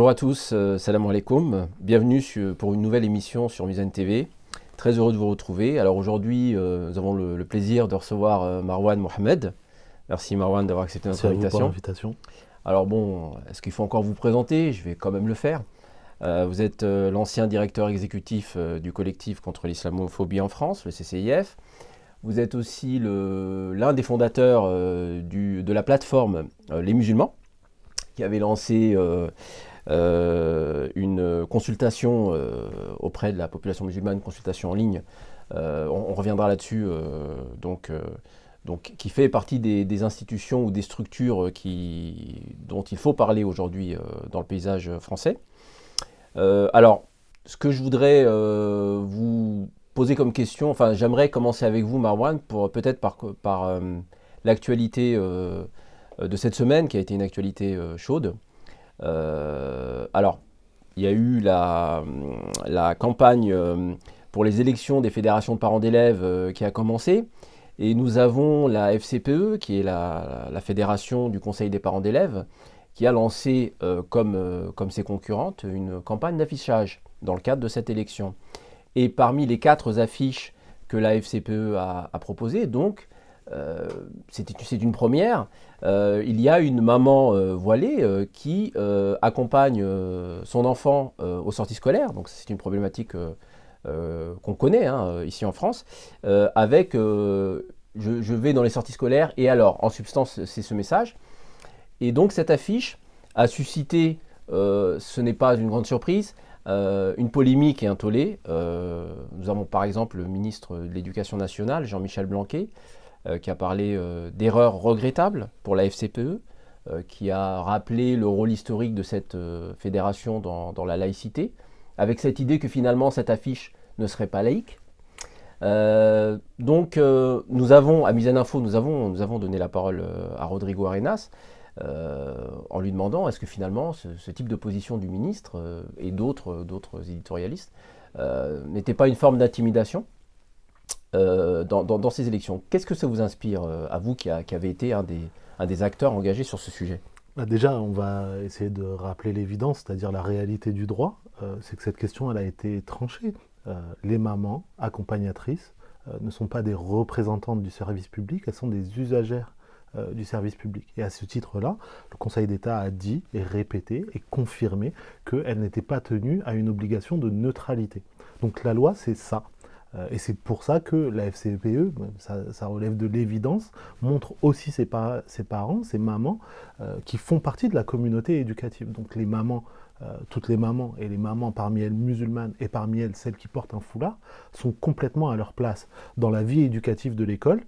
Bonjour à tous, salam alaikum, bienvenue pour une nouvelle émission sur Mizan TV. Très heureux de vous retrouver. Alors aujourd'hui, nous avons le plaisir de recevoir Marwan Mohamed. Merci Marwan d'avoir accepté notre Merci à vous pour invitation. l'invitation. Alors bon, est-ce qu'il faut encore vous présenter? Je vais quand même le faire. Vous êtes l'ancien directeur exécutif du collectif contre l'islamophobie en France, le CCIF. Vous êtes aussi l'un des fondateurs de la plateforme Les Musulmans, qui avait lancé une consultation auprès de la population musulmane, une consultation en ligne. On reviendra là-dessus, donc, qui fait partie des institutions ou des structures dont il faut parler aujourd'hui dans le paysage français. Alors, ce que je voudrais vous poser comme question, enfin, j'aimerais commencer avec vous, Marwan, pour peut-être par l'actualité de cette semaine, qui a été une actualité chaude. Alors, il y a eu la campagne pour les élections des fédérations de parents d'élèves qui a commencé. Et nous avons la FCPE, qui est la fédération du Conseil des parents d'élèves, qui a lancé, comme ses concurrentes, une campagne d'affichage dans le cadre de cette élection. Et parmi les 4 affiches que la FCPE a proposées, donc, c'est une première, il y a une maman voilée qui accompagne son enfant aux sorties scolaires, donc c'est une problématique qu'on connaît ici en France, avec je vais dans les sorties scolaires et alors, en substance, c'est ce message. Et donc cette affiche a suscité, ce n'est pas une grande surprise, une polémique et un tollé. Nous avons par exemple le ministre de l'Éducation nationale, Jean-Michel Blanquer, qui a parlé d'erreurs regrettables pour la FCPE, qui a rappelé le rôle historique de cette fédération dans la laïcité, avec cette idée que finalement cette affiche ne serait pas laïque. Donc nous avons, à Mizan Info, nous avons donné la parole à Rodrigo Arenas, en lui demandant est-ce que finalement ce type de position du ministre et d'autres éditorialistes n'était pas une forme d'intimidation dans ces élections. Qu'est-ce que ça vous inspire, à vous qui avez été un des acteurs engagés sur ce sujet? Déjà, on va essayer de rappeler l'évidence, c'est-à-dire la réalité du droit. C'est que cette question, elle a été tranchée. Les mamans accompagnatrices ne sont pas des représentantes du service public, elles sont des usagères du service public. Et à ce titre-là, le Conseil d'État a dit et répété et confirmé qu'elles n'étaient pas tenues à une obligation de neutralité. Donc la loi, c'est ça. Et c'est pour ça que la FCPE, ça relève de l'évidence, montre aussi ses parents, ses mamans, qui font partie de la communauté éducative. Donc les mamans, toutes les mamans, et les mamans parmi elles musulmanes, et parmi elles celles qui portent un foulard, sont complètement à leur place dans la vie éducative de l'école,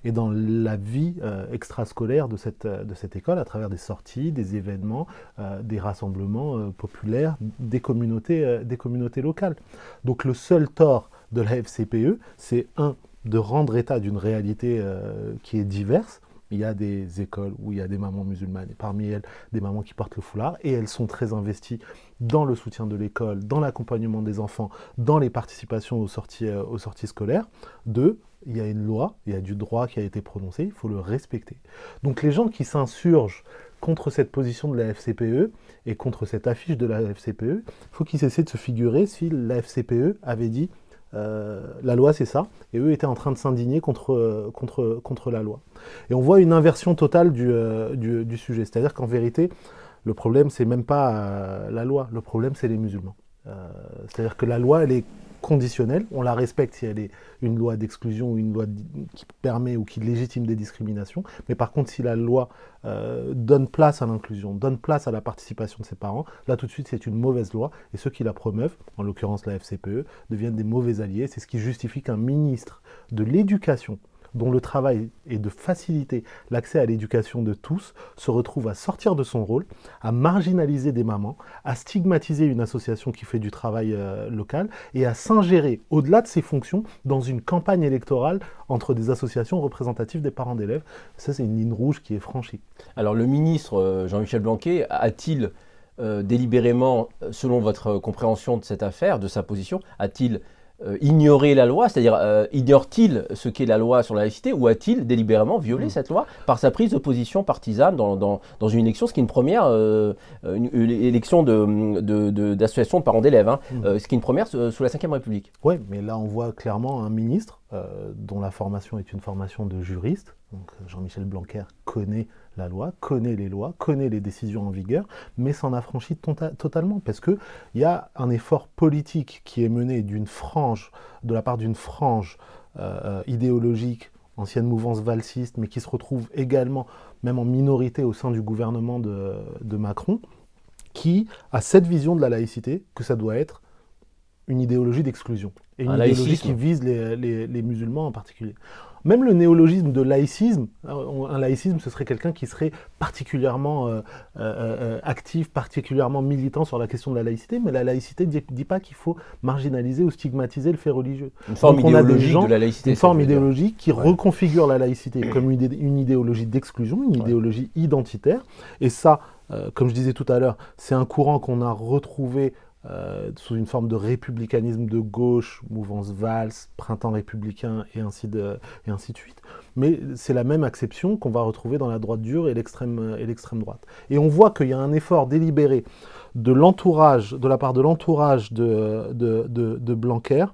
et dans la vie extrascolaire de cette école, à travers des sorties, des événements, des rassemblements populaires, des communautés locales. Donc le seul tort de la FCPE, c'est de rendre état d'une réalité qui est diverse. Il y a des écoles où il y a des mamans musulmanes, et parmi elles, des mamans qui portent le foulard, et elles sont très investies dans le soutien de l'école, dans l'accompagnement des enfants, dans les participations aux sorties scolaires. Il y a une loi, il y a du droit qui a été prononcé, il faut le respecter. Donc les gens qui s'insurgent contre cette position de la FCPE et contre cette affiche de la FCPE, il faut qu'ils essaient de se figurer si la FCPE avait dit la loi c'est ça, et eux étaient en train de s'indigner contre la loi. Et on voit une inversion totale du sujet, c'est-à-dire qu'en vérité, le problème c'est même pas la loi, le problème c'est les musulmans. C'est-à-dire que la loi elle est conditionnelle, on la respecte si elle est une loi d'exclusion ou une loi qui permet ou qui légitime des discriminations, mais par contre si la loi donne place à l'inclusion, donne place à la participation de ses parents, là tout de suite c'est une mauvaise loi, et ceux qui la promeuvent, en l'occurrence la FCPE, deviennent des mauvais alliés. C'est ce qui justifie qu'un ministre de l'éducation, dont le travail est de faciliter l'accès à l'éducation de tous, se retrouve à sortir de son rôle, à marginaliser des mamans, à stigmatiser une association qui fait du travail local et à s'ingérer, au-delà de ses fonctions, dans une campagne électorale entre des associations représentatives des parents d'élèves. Ça, c'est une ligne rouge qui est franchie. Alors le ministre Jean-Michel Blanquer a-t-il délibérément, selon votre compréhension de cette affaire, de sa position, a-t-il ignorer la loi, c'est-à-dire ignore-t-il ce qu'est la loi sur la laïcité ou a-t-il délibérément violé cette loi par sa prise de position partisane dans une élection, ce qui est une première une élection d'association de parents d'élèves, hein, ce qui est une première sous la Ve République. Oui, mais là on voit clairement un ministre dont la formation est une formation de juriste. Donc Jean-Michel Blanquer connaît la loi, connaît les lois, connaît les décisions en vigueur, mais s'en affranchit totalement parce qu'il y a un effort politique qui est mené de la part d'une frange idéologique, ancienne mouvance valsiste, mais qui se retrouve également, même en minorité au sein du gouvernement de Macron, qui a cette vision de la laïcité, que ça doit être une idéologie d'exclusion. Et une idéologie qui vise les musulmans en particulier. Même le néologisme de laïcisme, un laïcisme, ce serait quelqu'un qui serait particulièrement actif, particulièrement militant sur la question de la laïcité, mais la laïcité ne dit pas qu'il faut marginaliser ou stigmatiser le fait religieux. Une forme idéologique de la laïcité. Une forme idéologique qui reconfigure la laïcité comme une idéologie d'exclusion, une idéologie identitaire. Et ça, comme je disais tout à l'heure, c'est un courant qu'on a retrouvé sous une forme de républicanisme de gauche, mouvance Valls, printemps républicain et ainsi de suite. Mais c'est la même acception qu'on va retrouver dans la droite dure et l'extrême droite. Et on voit qu'il y a un effort délibéré de la part de l'entourage de Blanquer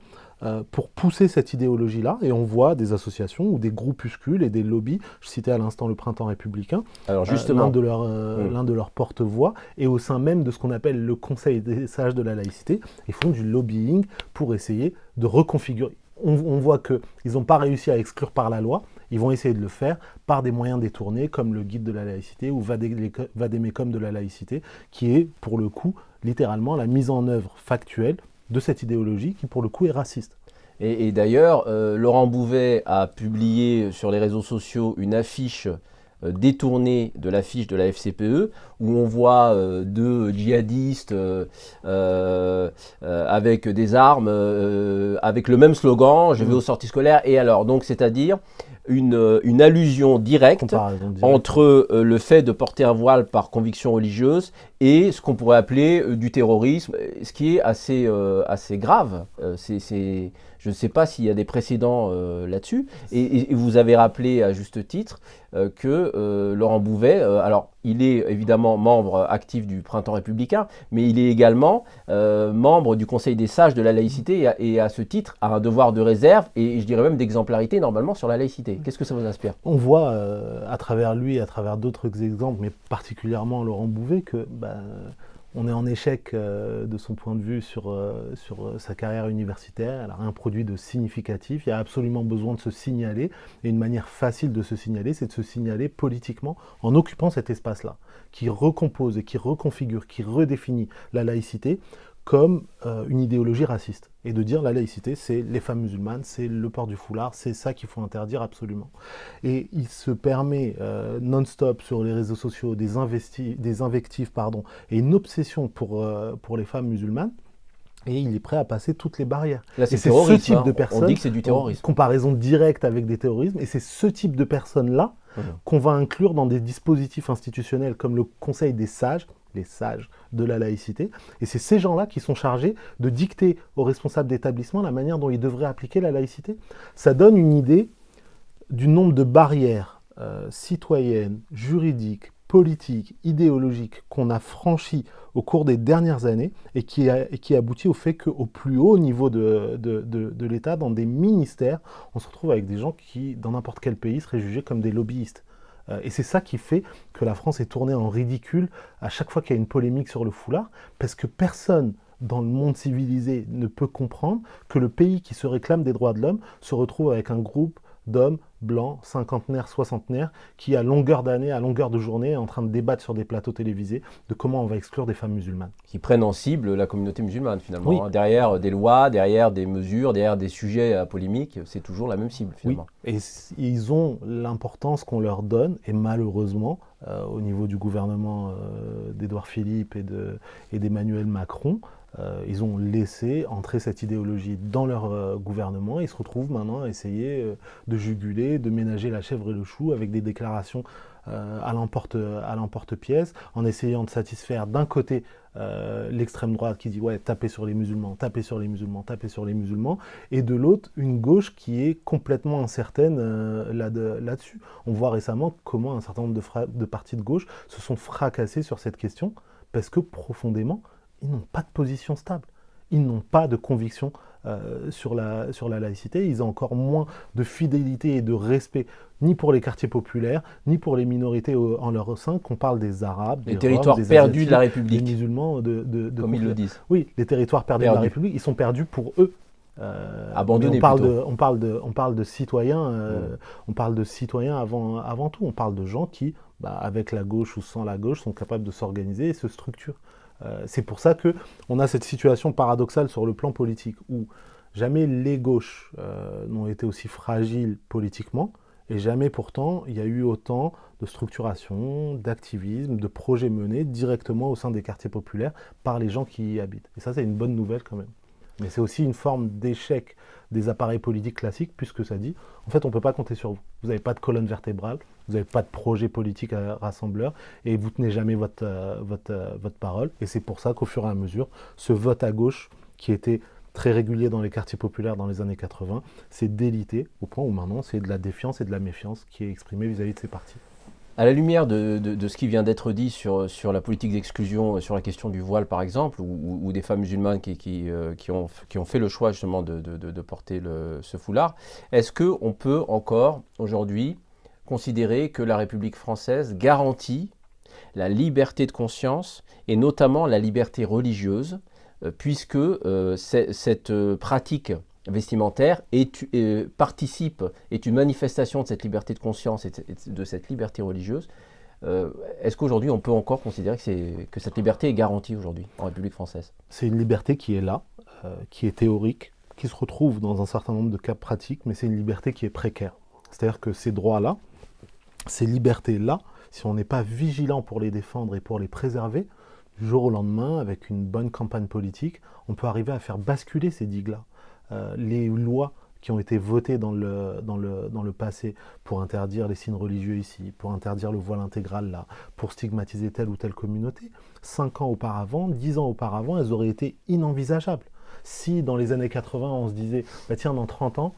pour pousser cette idéologie-là. Et on voit des associations ou des groupuscules et des lobbies. Je citais à l'instant le Printemps républicain. Alors justement, l'un de leurs porte-voix. Et au sein même de ce qu'on appelle le Conseil des sages de la laïcité, ils font du lobbying pour essayer de reconfigurer. On voit qu'ils n'ont pas réussi à exclure par la loi. Ils vont essayer de le faire par des moyens détournés, comme le guide de la laïcité ou Vademecum de la laïcité, qui est, pour le coup, littéralement la mise en œuvre factuelle de cette idéologie qui, pour le coup, est raciste. Et d'ailleurs, Laurent Bouvet a publié sur les réseaux sociaux une affiche détournée de l'affiche de la FCPE, où on voit deux djihadistes avec des armes, avec le même slogan, je vais aux sorties scolaires, et alors, donc, c'est-à-dire une allusion directe entre le fait de porter un voile par conviction religieuse et ce qu'on pourrait appeler du terrorisme, ce qui est assez grave. Je ne sais pas s'il y a des précédents là-dessus. Et vous avez rappelé à juste titre que Laurent Bouvet, alors il est évidemment membre actif du Printemps républicain, mais il est également membre du Conseil des sages de la laïcité et à ce titre a un devoir de réserve et je dirais même d'exemplarité normalement sur la laïcité. Qu'est-ce que ça vous inspire? On voit à travers lui, à travers d'autres exemples, mais particulièrement Laurent Bouvet, que on est en échec de son point de vue sur sa carrière universitaire. Elle n'a rien produit de significatif. Il y a absolument besoin de se signaler. Et une manière facile de se signaler, c'est de se signaler politiquement en occupant cet espace-là, qui recompose et qui reconfigure, qui redéfinit la laïcité comme une idéologie raciste. Et de dire la laïcité, c'est les femmes musulmanes, c'est le port du foulard, c'est ça qu'il faut interdire absolument. Et il se permet non-stop sur les réseaux sociaux des invectives et une obsession pour les femmes musulmanes. Et il est prêt à passer toutes les barrières. Là, c'est ce type de personnes. On dit que c'est du terrorisme. Comparaison directe avec des terrorismes. Et c'est ce type de personnes-là qu'on va inclure dans des dispositifs institutionnels comme le Conseil des sages, les sages de la laïcité. Et c'est ces gens-là qui sont chargés de dicter aux responsables d'établissement la manière dont ils devraient appliquer la laïcité. Ça donne une idée du nombre de barrières citoyennes, juridiques, politiques, idéologiques qu'on a franchies au cours des dernières années et qui aboutit au fait qu'au plus haut niveau de l'État, dans des ministères, on se retrouve avec des gens qui, dans n'importe quel pays, seraient jugés comme des lobbyistes. Et c'est ça qui fait que la France est tournée en ridicule à chaque fois qu'il y a une polémique sur le foulard, parce que personne dans le monde civilisé ne peut comprendre que le pays qui se réclame des droits de l'homme se retrouve avec un groupe d'hommes blancs, cinquantenaires, soixantenaires, qui à longueur d'année, à longueur de journée, est en train de débattre sur des plateaux télévisés de comment on va exclure des femmes musulmanes. Qui prennent en cible la communauté musulmane finalement. Oui. Derrière des lois, derrière des mesures, derrière des sujets polémiques, c'est toujours la même cible finalement. Oui. Et ils ont l'importance qu'on leur donne, et malheureusement, au niveau du gouvernement d'Édouard Philippe et d'Emmanuel Macron, Ils ont laissé entrer cette idéologie dans leur gouvernement. Ils se retrouvent maintenant à essayer de juguler, de ménager la chèvre et le chou avec des déclarations à l'emporte-pièce, en essayant de satisfaire d'un côté l'extrême droite qui dit ouais, tapez sur les musulmans, tapez sur les musulmans, tapez sur les musulmans, et de l'autre une gauche qui est complètement incertaine là-dessus. On voit récemment comment un certain nombre de partis de gauche se sont fracassés sur cette question parce que profondément ils n'ont pas de position stable, ils n'ont pas de conviction sur la laïcité, ils ont encore moins de fidélité et de respect ni pour les quartiers populaires, ni pour les minorités en leur sein, qu'on parle des Arabes, Les des territoires Roms, des perdus Asiatiques, de la République, des musulmans, comme ils le disent. Oui, les territoires perdus de la République, ils sont perdus pour eux. Abandonnés on parle de citoyens, on parle de citoyens avant tout. On parle de gens qui, avec la gauche ou sans la gauche, sont capables de s'organiser et se structurent. C'est pour ça qu'on a cette situation paradoxale sur le plan politique, où jamais les gauches n'ont été aussi fragiles politiquement, et jamais pourtant il y a eu autant de structuration, d'activisme, de projets menés directement au sein des quartiers populaires par les gens qui y habitent. Et ça, c'est une bonne nouvelle quand même. Mais c'est aussi une forme d'échec des appareils politiques classiques, puisque ça dit, en fait, on ne peut pas compter sur vous. Vous n'avez pas de colonne vertébrale, vous n'avez pas de projet politique rassembleur, et vous ne tenez jamais votre parole. Et c'est pour ça qu'au fur et à mesure, ce vote à gauche, qui était très régulier dans les quartiers populaires dans les années 80, s'est délité au point où maintenant, c'est de la défiance et de la méfiance qui est exprimée vis-à-vis de ces partis. À la lumière de ce qui vient d'être dit sur la politique d'exclusion, sur la question du voile par exemple, ou des femmes musulmanes qui ont fait le choix justement de porter ce foulard, est-ce qu'on peut encore aujourd'hui considérer que la République française garantit la liberté de conscience et notamment la liberté religieuse, puisque cette pratique vestimentaire participe, est une manifestation de cette liberté de conscience et de cette liberté religieuse. Est-ce qu'aujourd'hui on peut encore considérer que cette liberté est garantie aujourd'hui en République française? C'est une liberté qui est là, qui est théorique, qui se retrouve dans un certain nombre de cas pratiques, mais c'est une liberté qui est précaire. C'est-à-dire que ces droits-là, ces libertés-là, si on n'est pas vigilant pour les défendre et pour les préserver, du jour au lendemain, avec une bonne campagne politique, on peut arriver à faire basculer ces digues-là. Les lois qui ont été votées dans le passé pour interdire les signes religieux ici, pour interdire le voile intégral là, pour stigmatiser telle ou telle communauté, 5 ans auparavant, 10 ans auparavant, elles auraient été inenvisageables. Si dans les années 80, on se disait, tiens, dans 30 ans,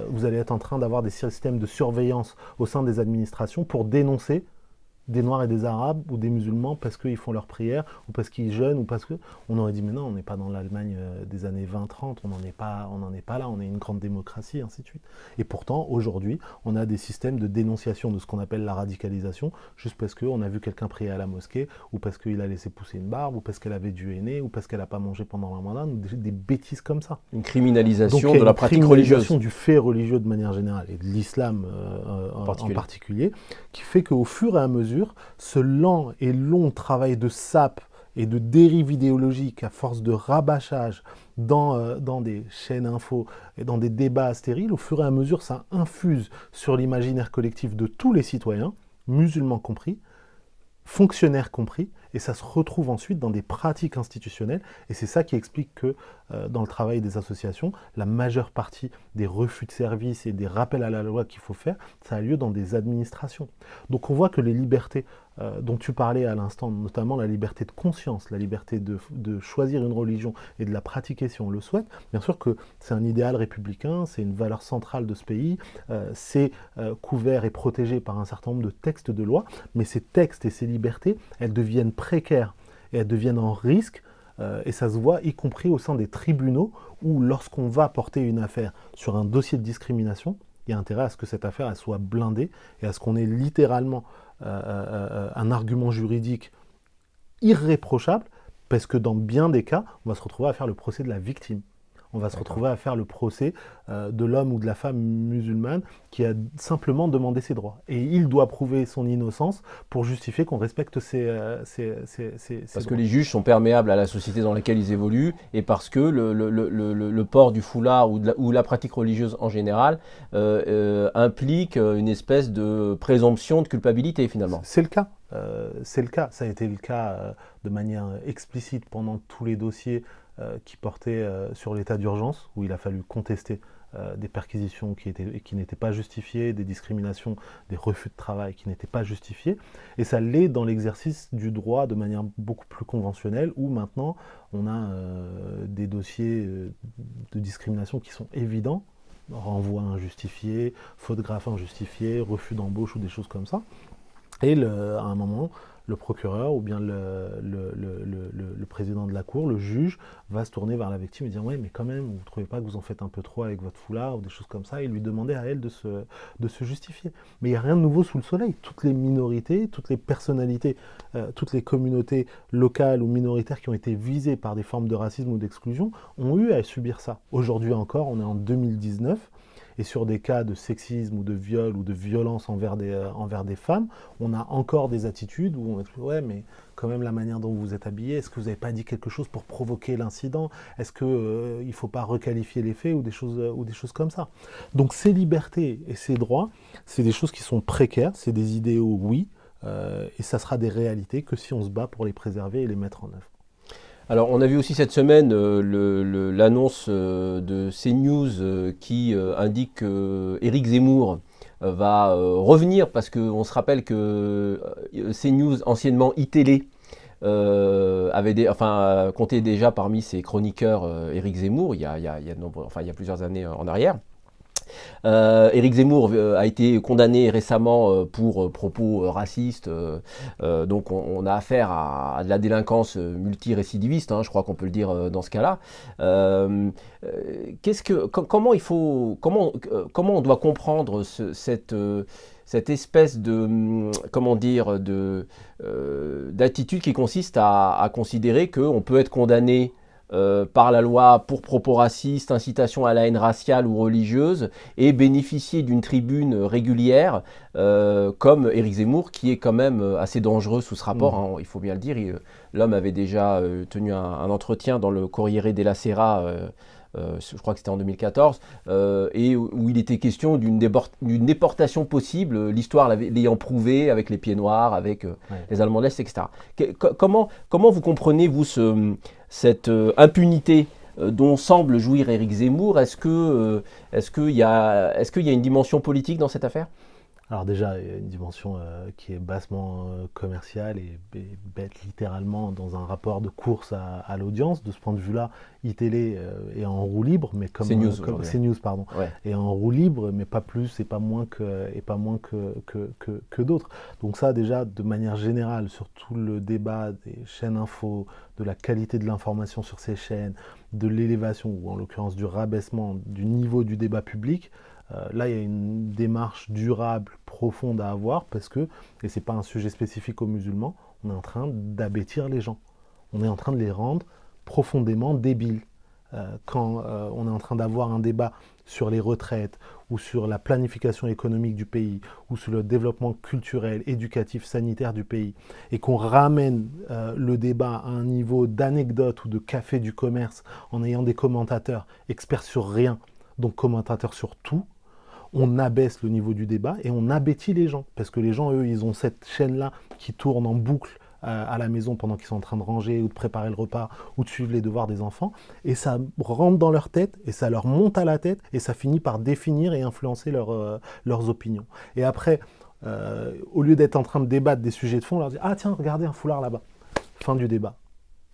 vous allez être en train d'avoir des systèmes de surveillance au sein des administrations pour dénoncer des Noirs et des Arabes ou des musulmans parce qu'ils font leurs prières ou parce qu'ils jeûnent ou parce que... On aurait dit mais non, on n'est pas dans l'Allemagne des années 20-30, on n'en est pas là, on est une grande démocratie, ainsi de suite. Et pourtant, aujourd'hui, on a des systèmes de dénonciation de ce qu'on appelle la radicalisation, juste parce qu'on a vu quelqu'un prier à la mosquée, ou parce qu'il a laissé pousser une barbe, ou parce qu'elle avait du henné, ou parce qu'elle n'a pas mangé pendant le ramadan, ou des bêtises comme ça. Une criminalisation de la pratique religieuse. Une criminalisation du fait religieux de manière générale, et de l'islam en particulier, qui fait qu'au fur et à mesure, ce lent et long travail de sape et de dérive idéologique à force de rabâchage dans des chaînes info et dans des débats stériles, au fur et à mesure, ça infuse sur l'imaginaire collectif de tous les citoyens, musulmans compris, fonctionnaires compris, et ça se retrouve ensuite dans des pratiques institutionnelles, et c'est ça qui explique que dans le travail des associations, la majeure partie des refus de services et des rappels à la loi qu'il faut faire, ça a lieu dans des administrations. Donc on voit que les libertés dont tu parlais à l'instant, notamment la liberté de conscience, la liberté de choisir une religion et de la pratiquer si on le souhaite, bien sûr que c'est un idéal républicain, c'est une valeur centrale de ce pays, c'est couvert et protégé par un certain nombre de textes de loi, mais ces textes et ces libertés, elles deviennent précaires et elles deviennent en risque, et ça se voit y compris au sein des tribunaux où lorsqu'on va porter une affaire sur un dossier de discrimination, il y a intérêt à ce que cette affaire elle soit blindée et à ce qu'on ait littéralement un argument juridique irréprochable, parce que dans bien des cas, on va se retrouver à faire le procès de la victime. On va se retrouver à faire le procès de l'homme ou de la femme musulmane qui a simplement demandé ses droits. Et il doit prouver son innocence pour justifier qu'on respecte ses Parce que droits. les juges sont perméables à la société dans laquelle ils évoluent et parce que le port du foulard ou la pratique religieuse en général implique une espèce de présomption de culpabilité finalement. C'est le cas. C'est le cas. Ça a été le cas de manière explicite pendant tous les dossiers qui portaient sur l'état d'urgence, où il a fallu contester des perquisitions qui n'étaient pas justifiées, des discriminations, des refus de travail qui n'étaient pas justifiés. Et ça l'est dans l'exercice du droit de manière beaucoup plus conventionnelle, où maintenant on a des dossiers de discrimination qui sont évidents, renvoi injustifié, faute grave injustifiée, refus d'embauche ou des choses comme ça. Et à un moment, le procureur ou bien le président de la cour, le juge, va se tourner vers la victime et dire « Ouais, mais quand même, vous ne trouvez pas que vous en faites un peu trop avec votre foulard » ou des choses comme ça, et lui demander à elle de se justifier. Mais il n'y a rien de nouveau sous le soleil. Toutes les minorités, toutes les personnalités, toutes les communautés locales ou minoritaires qui ont été visées par des formes de racisme ou d'exclusion ont eu à subir ça. Aujourd'hui encore, on est en 2019, et sur des cas de sexisme ou de viol ou de violence envers des femmes, on a encore des attitudes où on est « Ouais, mais quand même la manière dont vous êtes habillé, est-ce que vous n'avez pas dit quelque chose pour provoquer l'incident? Est-ce qu'il ne faut pas requalifier les faits » ou des choses comme ça. Donc ces libertés et ces droits, c'est des choses qui sont précaires, c'est des idéaux, oui, et ça sera des réalités que si on se bat pour les préserver et les mettre en œuvre. Alors, on a vu aussi cette semaine l'annonce de CNews qui indique que Éric Zemmour va revenir parce qu'on se rappelle que CNews, anciennement iTélé, comptait déjà parmi ses chroniqueurs Éric Zemmour il y a plusieurs années en arrière. Éric Zemmour a été condamné récemment pour propos racistes, donc on a affaire à de la délinquance multirécidiviste, hein, je crois qu'on peut le dire dans ce cas-là. Comment on doit comprendre cette espèce de, d'attitude qui consiste à considérer qu'on peut être condamné par la loi pour propos racistes, incitation à la haine raciale ou religieuse et bénéficier d'une tribune régulière comme Éric Zemmour qui est quand même assez dangereux sous ce rapport, hein, il faut bien le dire. L'homme avait déjà tenu un entretien dans le Corriere della Sera, je crois que c'était en 2014, et où il était question d'une déportation possible, l'histoire l'ayant prouvé avec les pieds noirs, avec les Allemands de l'Est, etc. Comment vous comprenez, vous, cette impunité dont semble jouir Éric Zemmour? Est-ce qu'il y a une dimension politique dans cette affaire? Alors déjà, il y a une dimension qui est bassement commerciale et bête littéralement dans un rapport de course à l'audience. De ce point de vue-là, iTélé est en roue libre, mais CNews, pardon, ouais. Est en roue libre, mais pas plus et pas moins que d'autres. Donc ça, déjà, de manière générale, sur tout le débat des chaînes info, de la qualité de l'information sur ces chaînes, de l'élévation, ou en l'occurrence du rabaissement du niveau du débat public, là, il y a une démarche durable, profonde à avoir parce que, et ce n'est pas un sujet spécifique aux musulmans, on est en train d'abêtir les gens. On est en train de les rendre profondément débiles. Quand on est en train d'avoir un débat sur les retraites ou sur la planification économique du pays ou sur le développement culturel, éducatif, sanitaire du pays et qu'on ramène le débat à un niveau d'anecdote ou de café du commerce en ayant des commentateurs experts sur rien, donc commentateurs sur tout, on abaisse le niveau du débat et on abêtit les gens. Parce que les gens, eux, ils ont cette chaîne-là qui tourne en boucle à la maison pendant qu'ils sont en train de ranger ou de préparer le repas ou de suivre les devoirs des enfants. Et ça rentre dans leur tête et ça leur monte à la tête et ça finit par définir et influencer leurs opinions. Et après, au lieu d'être en train de débattre des sujets de fond, on leur dit « Ah tiens, regardez un foulard là-bas ». Fin du débat.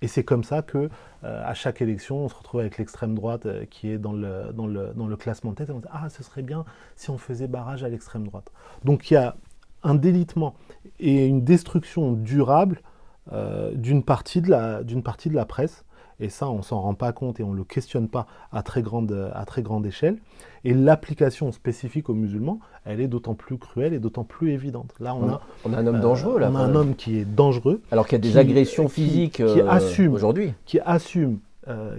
Et c'est comme ça que à chaque élection, on se retrouve avec l'extrême droite qui est dans le classement de tête. Et on dit « Ah, ce serait bien si on faisait barrage à l'extrême droite ». Donc il y a un délitement et une destruction durable d'une partie de la presse. Et ça, on ne s'en rend pas compte et on ne le questionne pas à très grande échelle. Et l'application spécifique aux musulmans, elle est d'autant plus cruelle et d'autant plus évidente. Là, on a un homme dangereux. Là, on a un homme qui est dangereux. Alors qu'il y a des agressions physiques aujourd'hui. Qui assume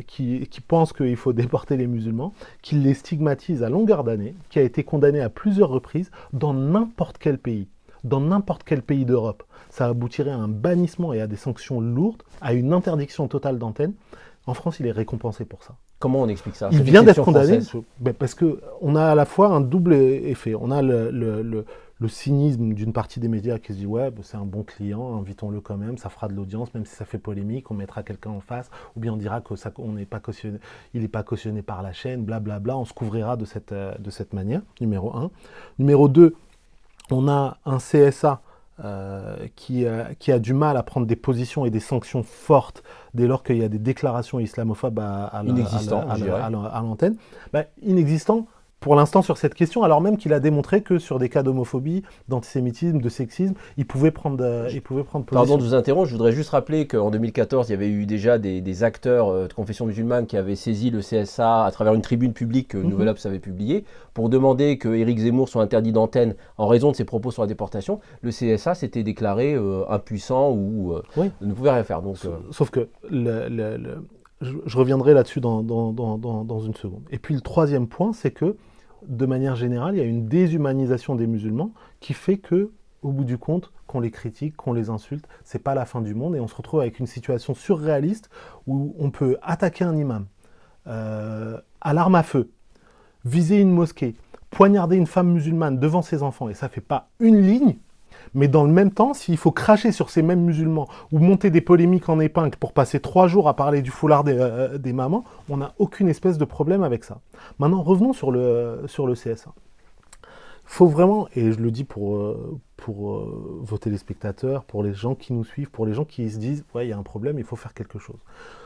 qui pense qu'il faut déporter les musulmans, qui les stigmatise à longueur d'année, qui a été condamné à plusieurs reprises dans n'importe quel pays d'Europe. Ça aboutirait à un bannissement et à des sanctions lourdes, à une interdiction totale d'antenne. En France, il est récompensé pour ça. Comment on explique ça? Il vient d'être condamné parce qu'on a à la fois un double effet. On a le cynisme d'une partie des médias qui se dit ouais, c'est un bon client, invitons-le quand même, ça fera de l'audience, même si ça fait polémique, on mettra quelqu'un en face, ou bien on dira qu'il n'est pas cautionné par la chaîne, blablabla, on se couvrira de cette manière, numéro 1. Numéro 2, on a un CSA qui a du mal à prendre des positions et des sanctions fortes dès lors qu'il y a des déclarations islamophobes à l'antenne. Inexistant pour l'instant sur cette question, alors même qu'il a démontré que sur des cas d'homophobie, d'antisémitisme, de sexisme, il pouvait prendre position. Pardon de vous interrompre, je voudrais juste rappeler qu'en 2014, il y avait eu déjà des acteurs de confession musulmane qui avaient saisi le CSA à travers une tribune publique que Nouvel Obs avait publiée pour demander que Éric Zemmour soit interdit d'antenne en raison de ses propos sur la déportation. Le CSA s'était déclaré impuissant ou ne pouvait rien faire. Donc, Sauf que je reviendrai là-dessus dans une seconde. Et puis le troisième point, c'est que de manière générale, il y a une déshumanisation des musulmans qui fait que, au bout du compte, qu'on les critique, qu'on les insulte, c'est pas la fin du monde et on se retrouve avec une situation surréaliste où on peut attaquer un imam à l'arme à feu, viser une mosquée, poignarder une femme musulmane devant ses enfants et ça fait pas une ligne. Mais dans le même temps, s'il faut cracher sur ces mêmes musulmans ou monter des polémiques en épingle pour passer 3 jours à parler du foulard des mamans, on n'a aucune espèce de problème avec ça. Maintenant, revenons sur le CSA. Il faut vraiment, et je le dis pour vos téléspectateurs, pour les gens qui nous suivent, pour les gens qui se disent « ouais, il y a un problème, il faut faire quelque chose ».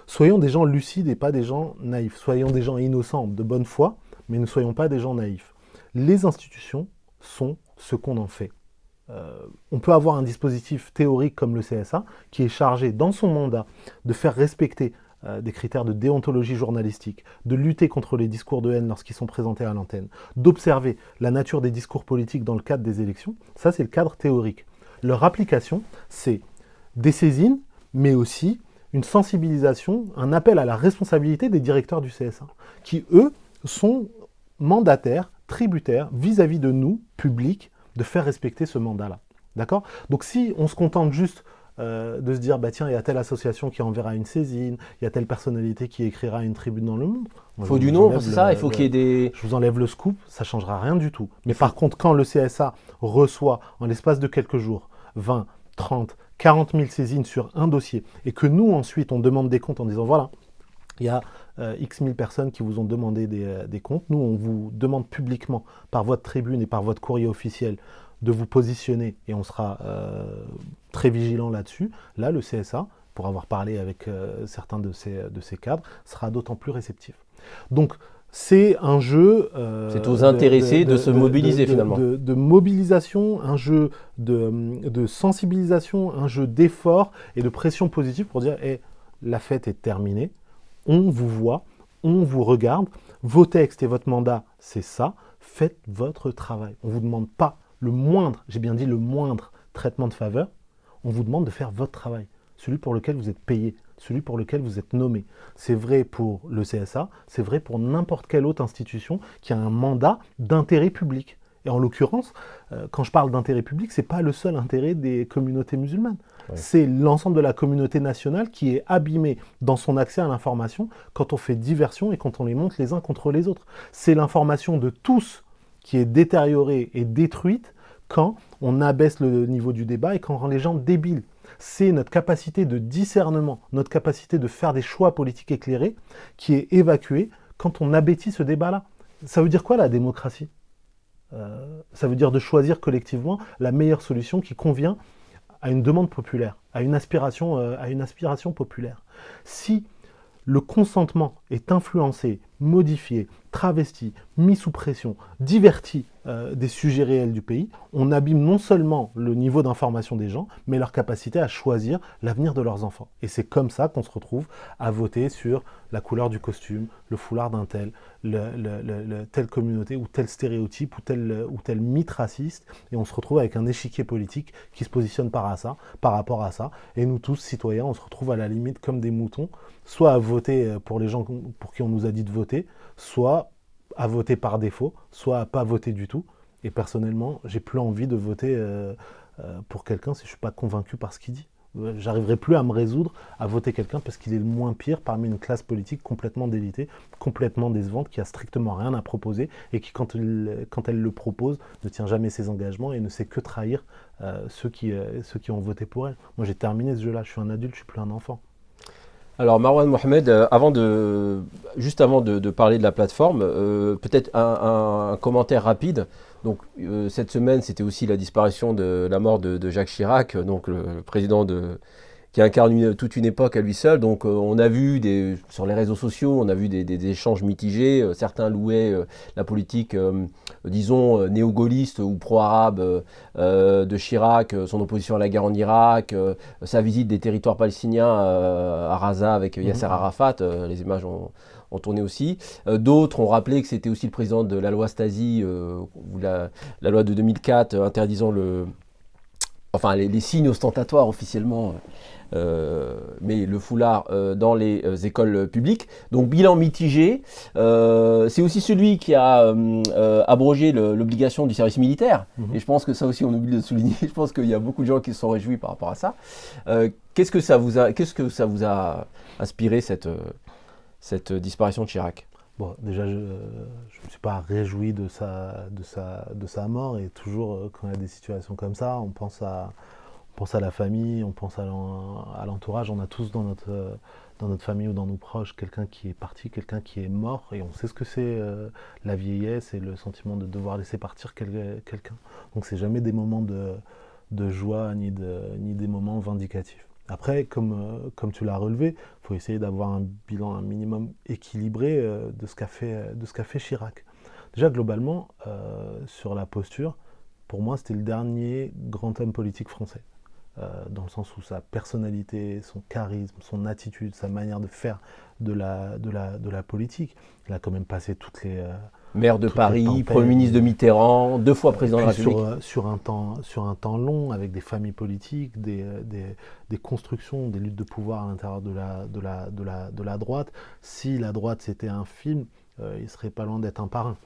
Soyons des gens lucides et pas des gens naïfs. Soyons des gens innocents, de bonne foi, mais ne soyons pas des gens naïfs. Les institutions sont ce qu'on en fait. On peut avoir un dispositif théorique comme le CSA qui est chargé dans son mandat de faire respecter des critères de déontologie journalistique, de lutter contre les discours de haine lorsqu'ils sont présentés à l'antenne, d'observer la nature des discours politiques dans le cadre des élections. Ça, c'est le cadre théorique. Leur application, c'est des saisines, mais aussi une sensibilisation, un appel à la responsabilité des directeurs du CSA, qui, eux, sont mandataires, tributaires, vis-à-vis de nous, publics, de faire respecter ce mandat-là. D'accord ? Donc si on se contente juste de se dire, bah tiens, il y a telle association qui enverra une saisine, il y a telle personnalité qui écrira une tribune dans le monde. Il faut du nombre, c'est ça ? Il faut qu'il y ait des... Je vous enlève le scoop, ça ne changera rien du tout. Mais par contre, quand le CSA reçoit, en l'espace de quelques jours, 20, 30, 40 000 saisines sur un dossier, et que nous, ensuite, on demande des comptes en disant, voilà, il y a X mille personnes qui vous ont demandé des comptes. Nous, on vous demande publiquement, par votre tribune et par votre courrier officiel, de vous positionner et on sera très vigilant là-dessus. Là, le CSA, pour avoir parlé avec certains de ces cadres, sera d'autant plus réceptif. Donc, c'est un jeu... c'est aux intéressés de se mobiliser finalement. De mobilisation, un jeu de sensibilisation, un jeu d'effort et de pression positive pour dire hey, la fête est terminée, on vous voit, on vous regarde, vos textes et votre mandat, c'est ça, faites votre travail. On ne vous demande pas le moindre, j'ai bien dit le moindre traitement de faveur, on vous demande de faire votre travail, celui pour lequel vous êtes payé, celui pour lequel vous êtes nommé. C'est vrai pour le CSA, c'est vrai pour n'importe quelle autre institution qui a un mandat d'intérêt public. Et en l'occurrence, quand je parle d'intérêt public, ce n'est pas le seul intérêt des communautés musulmanes. Ouais. C'est l'ensemble de la communauté nationale qui est abîmée dans son accès à l'information quand on fait diversion et quand on les monte les uns contre les autres. C'est l'information de tous qui est détériorée et détruite quand on abaisse le niveau du débat et quand on rend les gens débiles. C'est notre capacité de discernement, notre capacité de faire des choix politiques éclairés qui est évacuée quand on abétit ce débat-là. Ça veut dire quoi la démocratie ? Ça veut dire de choisir collectivement la meilleure solution qui convient à une demande populaire, à une aspiration populaire. Si le consentement est influencé modifié, travesti, mis sous pression, diverti des sujets réels du pays, on abîme non seulement le niveau d'information des gens, mais leur capacité à choisir l'avenir de leurs enfants. Et c'est comme ça qu'on se retrouve à voter sur la couleur du costume, le foulard d'un tel, telle communauté ou tel stéréotype ou tel mythe raciste. Et on se retrouve avec un échiquier politique qui se positionne par rapport à ça. Et nous tous, citoyens, on se retrouve à la limite comme des moutons, soit à voter pour les gens pour qui on nous a dit de voter, soit à voter par défaut, soit à pas voter du tout. Et personnellement, j'ai plus envie de voter pour quelqu'un si je suis pas convaincu par ce qu'il dit. J'arriverai plus à me résoudre à voter quelqu'un parce qu'il est le moins pire parmi une classe politique complètement délitée, complètement décevante, qui a strictement rien à proposer et qui, quand elle le propose, ne tient jamais ses engagements et ne sait que trahir ceux qui ont voté pour elle. Moi, j'ai terminé ce jeu-là. Je suis un adulte, je suis plus un enfant. Alors Marwan Mohamed, juste avant de parler de la plateforme, peut-être un commentaire rapide. Donc cette semaine, c'était aussi la disparition de la mort de Jacques Chirac, donc le président qui incarne toute une époque à lui seul. Donc on a vu sur les réseaux sociaux, on a vu des échanges mitigés. Certains louaient la politique, disons, néo-gaulliste ou pro-arabe de Chirac, son opposition à la guerre en Irak, sa visite des territoires palestiniens à Raza avec Yasser Arafat. Les images ont tourné aussi. D'autres ont rappelé que c'était aussi le président de la loi Stasi, ou la loi de 2004 interdisant les signes ostentatoires officiellement, mais le foulard dans les écoles publiques. Donc bilan mitigé. C'est aussi celui qui a abrogé l'obligation du service militaire. Et je pense que ça aussi on oublie de le souligner. Je pense qu'il y a beaucoup de gens qui se sont réjouis par rapport à ça. Qu'est-ce que ça vous a inspiré cette disparition de Chirac? Bon, déjà, je ne me suis pas réjoui de sa mort, et toujours, quand il y a des situations comme ça, on pense à la famille, on pense à l'entourage. On a tous dans notre famille ou dans nos proches quelqu'un qui est parti, quelqu'un qui est mort, et on sait ce que c'est la vieillesse et le sentiment de devoir laisser partir quelqu'un. Donc c'est jamais des moments de joie ni des moments vindicatifs. Après, comme tu l'as relevé, il faut essayer d'avoir un bilan un minimum équilibré de ce qu'a fait Chirac. Déjà, globalement, sur la posture, pour moi, c'était le dernier grand homme politique français. Dans le sens où sa personnalité, son charisme, son attitude, sa manière de faire de la politique. Il a quand même passé toutes les... maire de Paris, Premier ministre de Mitterrand, 2 fois président de la République. Sur un temps long, avec des familles politiques, des constructions, des luttes de pouvoir à l'intérieur de la droite. Si la droite c'était un film, il serait pas loin d'être un parrain.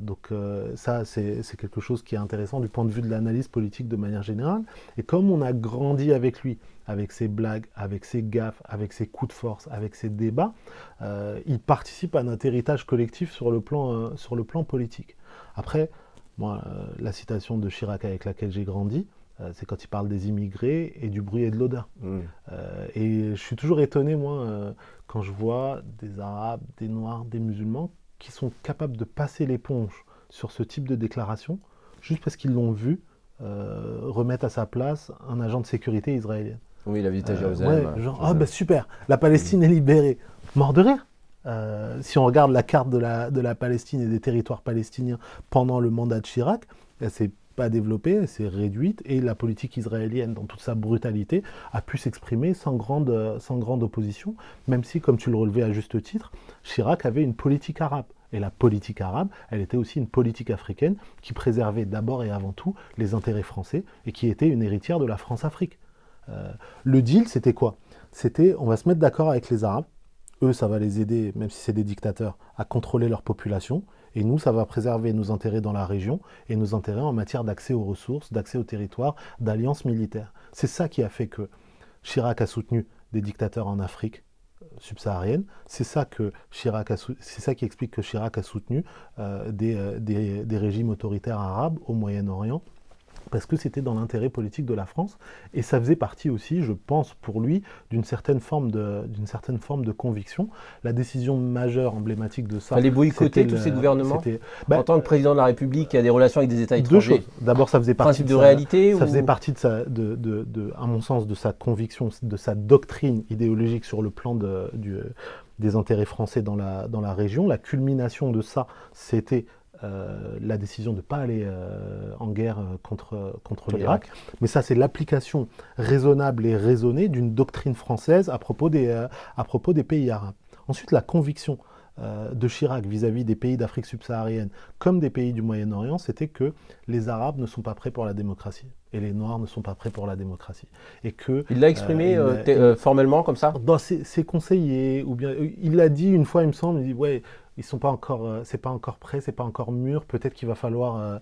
Donc ça, c'est quelque chose qui est intéressant du point de vue de l'analyse politique de manière générale. Et comme on a grandi avec lui, avec ses blagues, avec ses gaffes, avec ses coups de force, avec ses débats, il participe à notre héritage collectif sur le plan politique. Après, moi, la citation de Chirac avec laquelle j'ai grandi, c'est quand il parle des immigrés et du bruit et de l'odeur. Et je suis toujours étonné, moi, quand je vois des Arabes, des Noirs, des musulmans qui sont capables de passer l'éponge sur ce type de déclaration, juste parce qu'ils l'ont vu remettre à sa place un agent de sécurité israélien. Oui, la visite à Jérusalem. Ouais, genre, super, la Palestine est libérée. Mort de rire. Si on regarde la carte de la Palestine et des territoires palestiniens pendant le mandat de Chirac, elle s'est pas développée, elle s'est réduite, et la politique israélienne, dans toute sa brutalité, a pu s'exprimer sans grande opposition, même si, comme tu le relevais à juste titre, Chirac avait une politique arabe. Et la politique arabe, elle était aussi une politique africaine qui préservait d'abord et avant tout les intérêts français et qui était une héritière de la France-Afrique. Le deal, c'était quoi? C'était, on va se mettre d'accord avec les Arabes, eux, ça va les aider, même si c'est des dictateurs, à contrôler leur population, et nous, ça va préserver nos intérêts dans la région et nos intérêts en matière d'accès aux ressources, d'accès au territoire, d'alliances militaires. C'est ça qui a fait que Chirac a soutenu des dictateurs en Afrique subsaharienne. C'est ça qui explique que Chirac a soutenu des régimes autoritaires arabes au Moyen-Orient, parce que c'était dans l'intérêt politique de la France, et ça faisait partie aussi, je pense, pour lui, d'une certaine forme de conviction. La décision majeure, emblématique de ça... Fallait boycotter tous ces gouvernements en tant que président de la République qui a des relations avec des États étrangers. Deux choses. D'abord, ça faisait partie faisait partie à mon sens, de sa conviction, de sa doctrine idéologique sur le plan des intérêts français dans la région. La culmination de ça, c'était la décision de ne pas aller en guerre contre l'Irak. Mais ça, c'est l'application raisonnable et raisonnée d'une doctrine française à propos des pays arabes. Ensuite, la conviction de Chirac vis-à-vis des pays d'Afrique subsaharienne comme des pays du Moyen-Orient, c'était que les Arabes ne sont pas prêts pour la démocratie et les Noirs ne sont pas prêts pour la démocratie. Et que, il l'a exprimé formellement comme ça? Dans ses conseillers, ou bien il l'a dit une fois, il me semble, il dit ouais, ils sont pas encore, c'est pas encore prêt, c'est pas encore mûr. Peut-être qu'il va falloir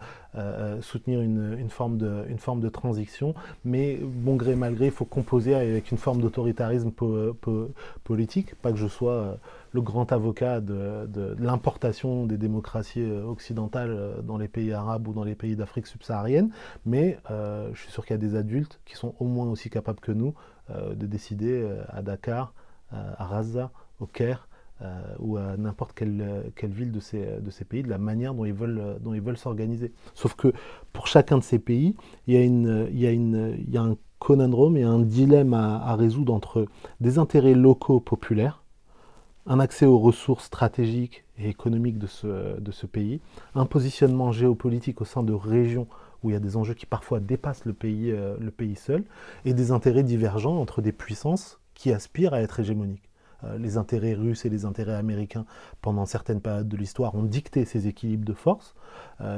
soutenir une forme de transition, mais bon gré mal gré, il faut composer avec une forme d'autoritarisme politique. Pas que je sois le grand avocat de l'importation des démocraties occidentales dans les pays arabes ou dans les pays d'Afrique subsaharienne, mais je suis sûr qu'il y a des adultes qui sont au moins aussi capables que nous de décider à Dakar, à Raza, au Caire, ou à n'importe quelle ville de ces pays, de la manière dont ils veulent s'organiser. Sauf que pour chacun de ces pays, il y a un conundrum et un dilemme à résoudre entre des intérêts locaux populaires, un accès aux ressources stratégiques et économiques de ce pays, un positionnement géopolitique au sein de régions où il y a des enjeux qui parfois dépassent le pays seul, et des intérêts divergents entre des puissances qui aspirent à être hégémoniques. Les intérêts russes et les intérêts américains, pendant certaines périodes de l'histoire, ont dicté ces équilibres de force.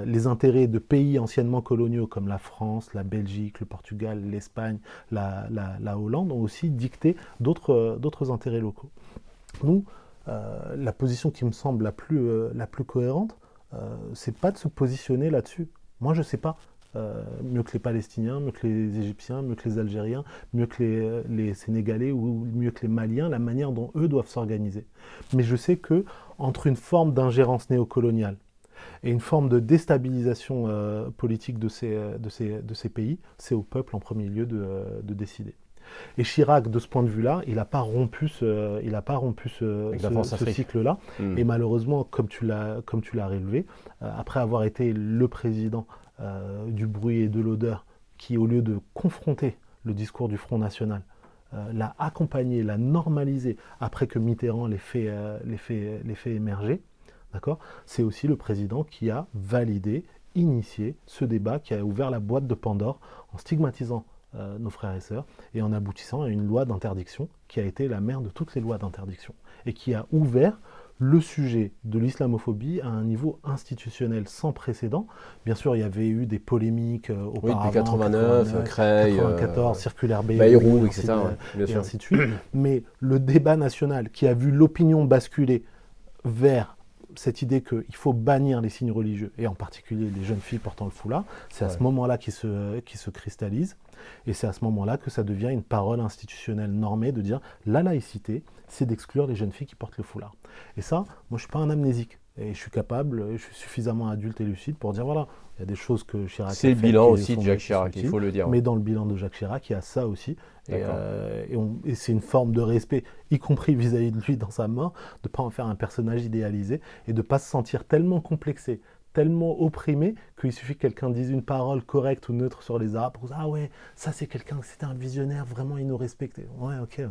Les intérêts de pays anciennement coloniaux comme la France, la Belgique, le Portugal, l'Espagne, la Hollande ont aussi dicté d'autres intérêts locaux. Nous, la position qui me semble la plus cohérente, c'est pas de se positionner là-dessus. Moi, je sais pas. Mieux que les Palestiniens, mieux que les Égyptiens, mieux que les Algériens, mieux que les Sénégalais ou mieux que les Maliens, la manière dont eux doivent s'organiser. Mais je sais que entre une forme d'ingérence néocoloniale et une forme de déstabilisation politique de ces pays, c'est au peuple en premier lieu de décider. Et Chirac, de ce point de vue-là, il n'a pas rompu ce cycle-là. Et malheureusement, comme tu l'as relevé, après avoir été le président du bruit et de l'odeur, qui au lieu de confronter le discours du Front National, l'a accompagné, l'a normalisé après que Mitterrand l'ait fait émerger, d'accord, c'est aussi le président qui a validé, initié ce débat, qui a ouvert la boîte de Pandore en stigmatisant nos frères et sœurs et en aboutissant à une loi d'interdiction qui a été la mère de toutes les lois d'interdiction et qui a ouvert le sujet de l'islamophobie à un niveau institutionnel sans précédent. Bien sûr, il y avait eu des polémiques auparavant. Oui, depuis 89, Creil, 94, circulaire Bayrou, etc. Et ainsi de suite. Mais le débat national qui a vu l'opinion basculer vers cette idée qu'il faut bannir les signes religieux, et en particulier les jeunes filles portant le foulard, c'est à ce moment-là qui se cristallise, et c'est à ce moment-là que ça devient une parole institutionnelle normée de dire la laïcité, c'est d'exclure les jeunes filles qui portent le foulard. Et ça, moi je ne suis pas un amnésique, et je suis capable, je suis suffisamment adulte et lucide pour dire voilà, il y a des choses que Chirac a fait. C'est le bilan aussi de Jacques Chirac, il faut le dire. Mais dans le bilan de Jacques Chirac, il y a ça aussi. Et c'est une forme de respect, y compris vis-à-vis de lui dans sa mort, de ne pas en faire un personnage idéalisé et de ne pas se sentir tellement complexé, tellement opprimé, qu'il suffit que quelqu'un dise une parole correcte ou neutre sur les Arabes pour dire ah ouais, ça c'est quelqu'un, c'était un visionnaire, vraiment il nous respectait. Ouais, ok.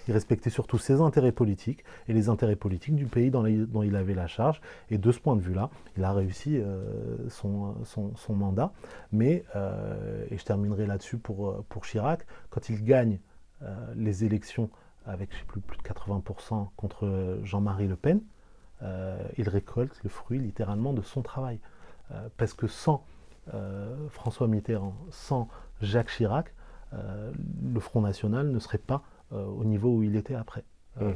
Il respectait surtout ses intérêts politiques et les intérêts politiques du pays dont il avait la charge. Et de ce point de vue-là, il a réussi son mandat. Mais, et je terminerai là-dessus pour Chirac, quand il gagne les élections avec je sais plus de 80% contre Jean-Marie Le Pen, il récolte le fruit littéralement de son travail. Parce que sans François Mitterrand, sans Jacques Chirac, le Front National ne serait pas au niveau où il était après.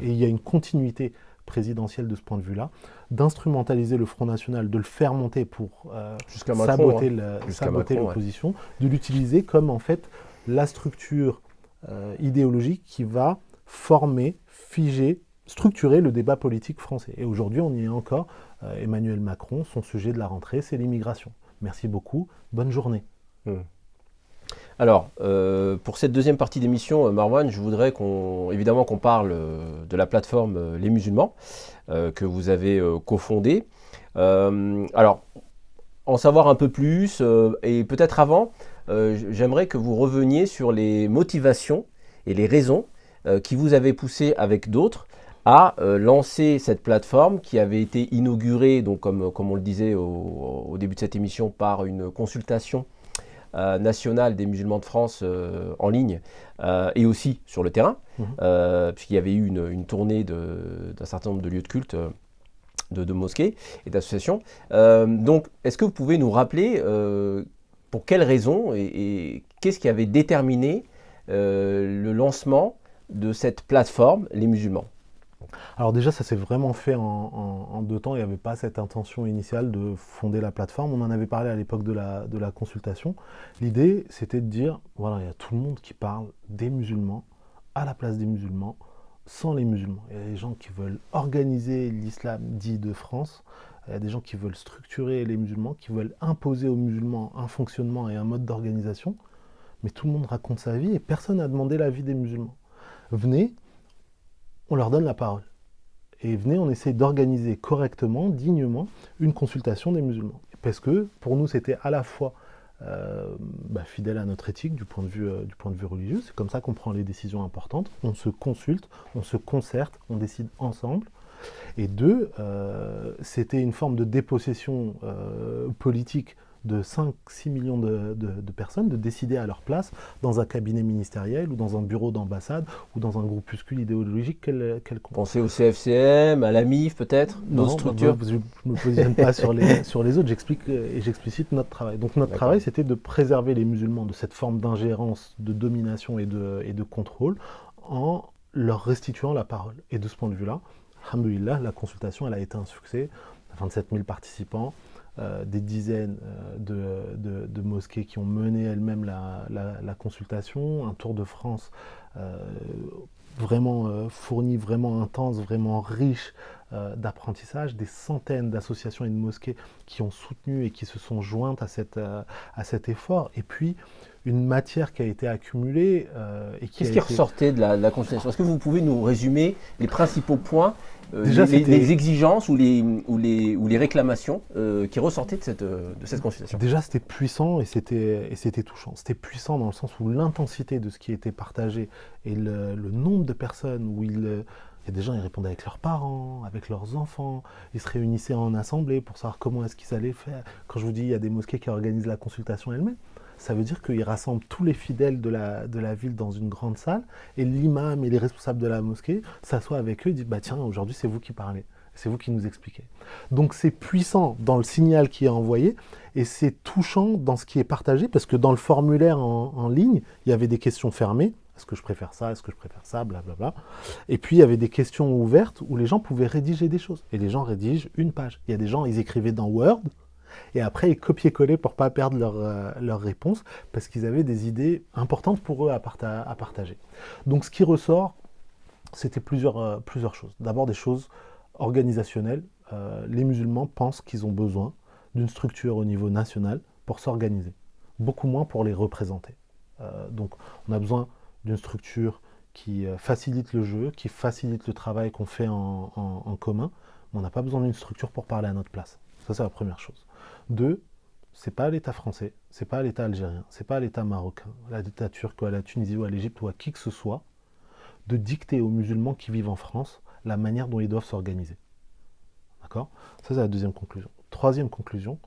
Et il y a une continuité présidentielle de ce point de vue-là, d'instrumentaliser le Front National, de le faire monter pour saboter l'opposition, de l'utiliser comme en fait la structure idéologique qui va former, figer, structurer le débat politique français. Et aujourd'hui, on y est encore. Emmanuel Macron, son sujet de la rentrée, c'est l'immigration. Merci beaucoup, bonne journée. Alors, pour cette deuxième partie d'émission, Marwan, je voudrais évidemment qu'on parle de la plateforme Les Musulmans, que vous avez cofondée. Alors, en savoir un peu plus, et peut-être avant, j'aimerais que vous reveniez sur les motivations et les raisons qui vous avaient poussé avec d'autres a lancé cette plateforme qui avait été inaugurée, donc comme on le disait au début de cette émission, par une consultation nationale des musulmans de France en ligne et aussi sur le terrain, puisqu'il y avait eu une tournée d'un certain nombre de lieux de culte, de mosquées et d'associations. Donc, est-ce que vous pouvez nous rappeler pour quelles raisons et qu'est-ce qui avait déterminé le lancement de cette plateforme, les musulmans? Alors déjà, ça s'est vraiment fait en 2 temps. Il n'y avait pas cette intention initiale de fonder la plateforme. On en avait parlé à l'époque de la consultation. L'idée, c'était de dire, voilà, il y a tout le monde qui parle des musulmans à la place des musulmans, sans les musulmans. Il y a des gens qui veulent organiser l'islam dit de France. Il y a des gens qui veulent structurer les musulmans, qui veulent imposer aux musulmans un fonctionnement et un mode d'organisation. Mais tout le monde raconte sa vie et personne n'a demandé l'avis des musulmans. Venez, on leur donne la parole. Et venez, on essaie d'organiser correctement, dignement, une consultation des musulmans. Parce que pour nous, c'était à la fois fidèle à notre éthique du point de vue religieux. C'est comme ça qu'on prend les décisions importantes. On se consulte, on se concerte, on décide ensemble. Et deux, c'était une forme de dépossession politique de 5-6 millions de personnes de décider à leur place dans un cabinet ministériel ou dans un bureau d'ambassade ou dans un groupuscule idéologique quelconque. Pensez au CFCM, à la MIF peut-être, d'autres structures. Je ne me positionne pas sur les autres, j'explique et j'explicite notre travail. Donc notre travail, c'était de préserver les musulmans de cette forme d'ingérence, de domination et de contrôle en leur restituant la parole. Et de ce point de vue-là, alhamdoulilah, la consultation, elle a été un succès. 27 000 participants, des dizaines de mosquées qui ont mené elles-mêmes la consultation, un tour de France vraiment fourni, vraiment intense, vraiment riche d'apprentissage, des centaines d'associations et de mosquées qui ont soutenu et qui se sont jointes à cet effort, et puis une matière qui a été accumulée et qui Qu'est-ce qui ressortait de la consultation? Est-ce que vous pouvez nous résumer les principaux points, Déjà, les exigences ou les réclamations qui ressortaient de cette consultation? Déjà, c'était puissant et c'était touchant. C'était puissant dans le sens où l'intensité de ce qui était partagé et le nombre de personnes où il y a des gens, ils répondaient avec leurs parents, avec leurs enfants, ils se réunissaient en assemblée pour savoir comment est-ce qu'ils allaient faire. Quand je vous dis, il y a des mosquées qui organisent la consultation elles-mêmes, ça veut dire qu'ils rassemblent tous les fidèles de la ville dans une grande salle, et l'imam et les responsables de la mosquée s'assoient avec eux et disent, bah tiens, aujourd'hui c'est vous qui parlez, c'est vous qui nous expliquez. Donc c'est puissant dans le signal qui est envoyé, et c'est touchant dans ce qui est partagé, parce que dans le formulaire en ligne, il y avait des questions fermées. Est-ce que je préfère ça? Est-ce que je préfère ça? Blablabla. Et puis il y avait des questions ouvertes où les gens pouvaient rédiger des choses. Et les gens rédigent une page. Il y a des gens, ils écrivaient dans Word, et après ils copiaient-collaient pour ne pas perdre leur réponse, parce qu'ils avaient des idées importantes pour eux à partager. Donc ce qui ressort, c'était plusieurs choses. D'abord des choses organisationnelles. Les musulmans pensent qu'ils ont besoin d'une structure au niveau national pour s'organiser, beaucoup moins pour les représenter. Donc on a besoin d'une structure qui facilite le jeu, qui facilite le travail qu'on fait en commun, mais on n'a pas besoin d'une structure pour parler à notre place. Ça, c'est la première chose. Deux, c'est pas l'État français, c'est pas l'État algérien, c'est pas l'État marocain, l'État turc ou à la Tunisie ou à l'Égypte ou à qui que ce soit, de dicter aux musulmans qui vivent en France la manière dont ils doivent s'organiser. D'accord? Ça, c'est la deuxième conclusion. Troisième conclusion,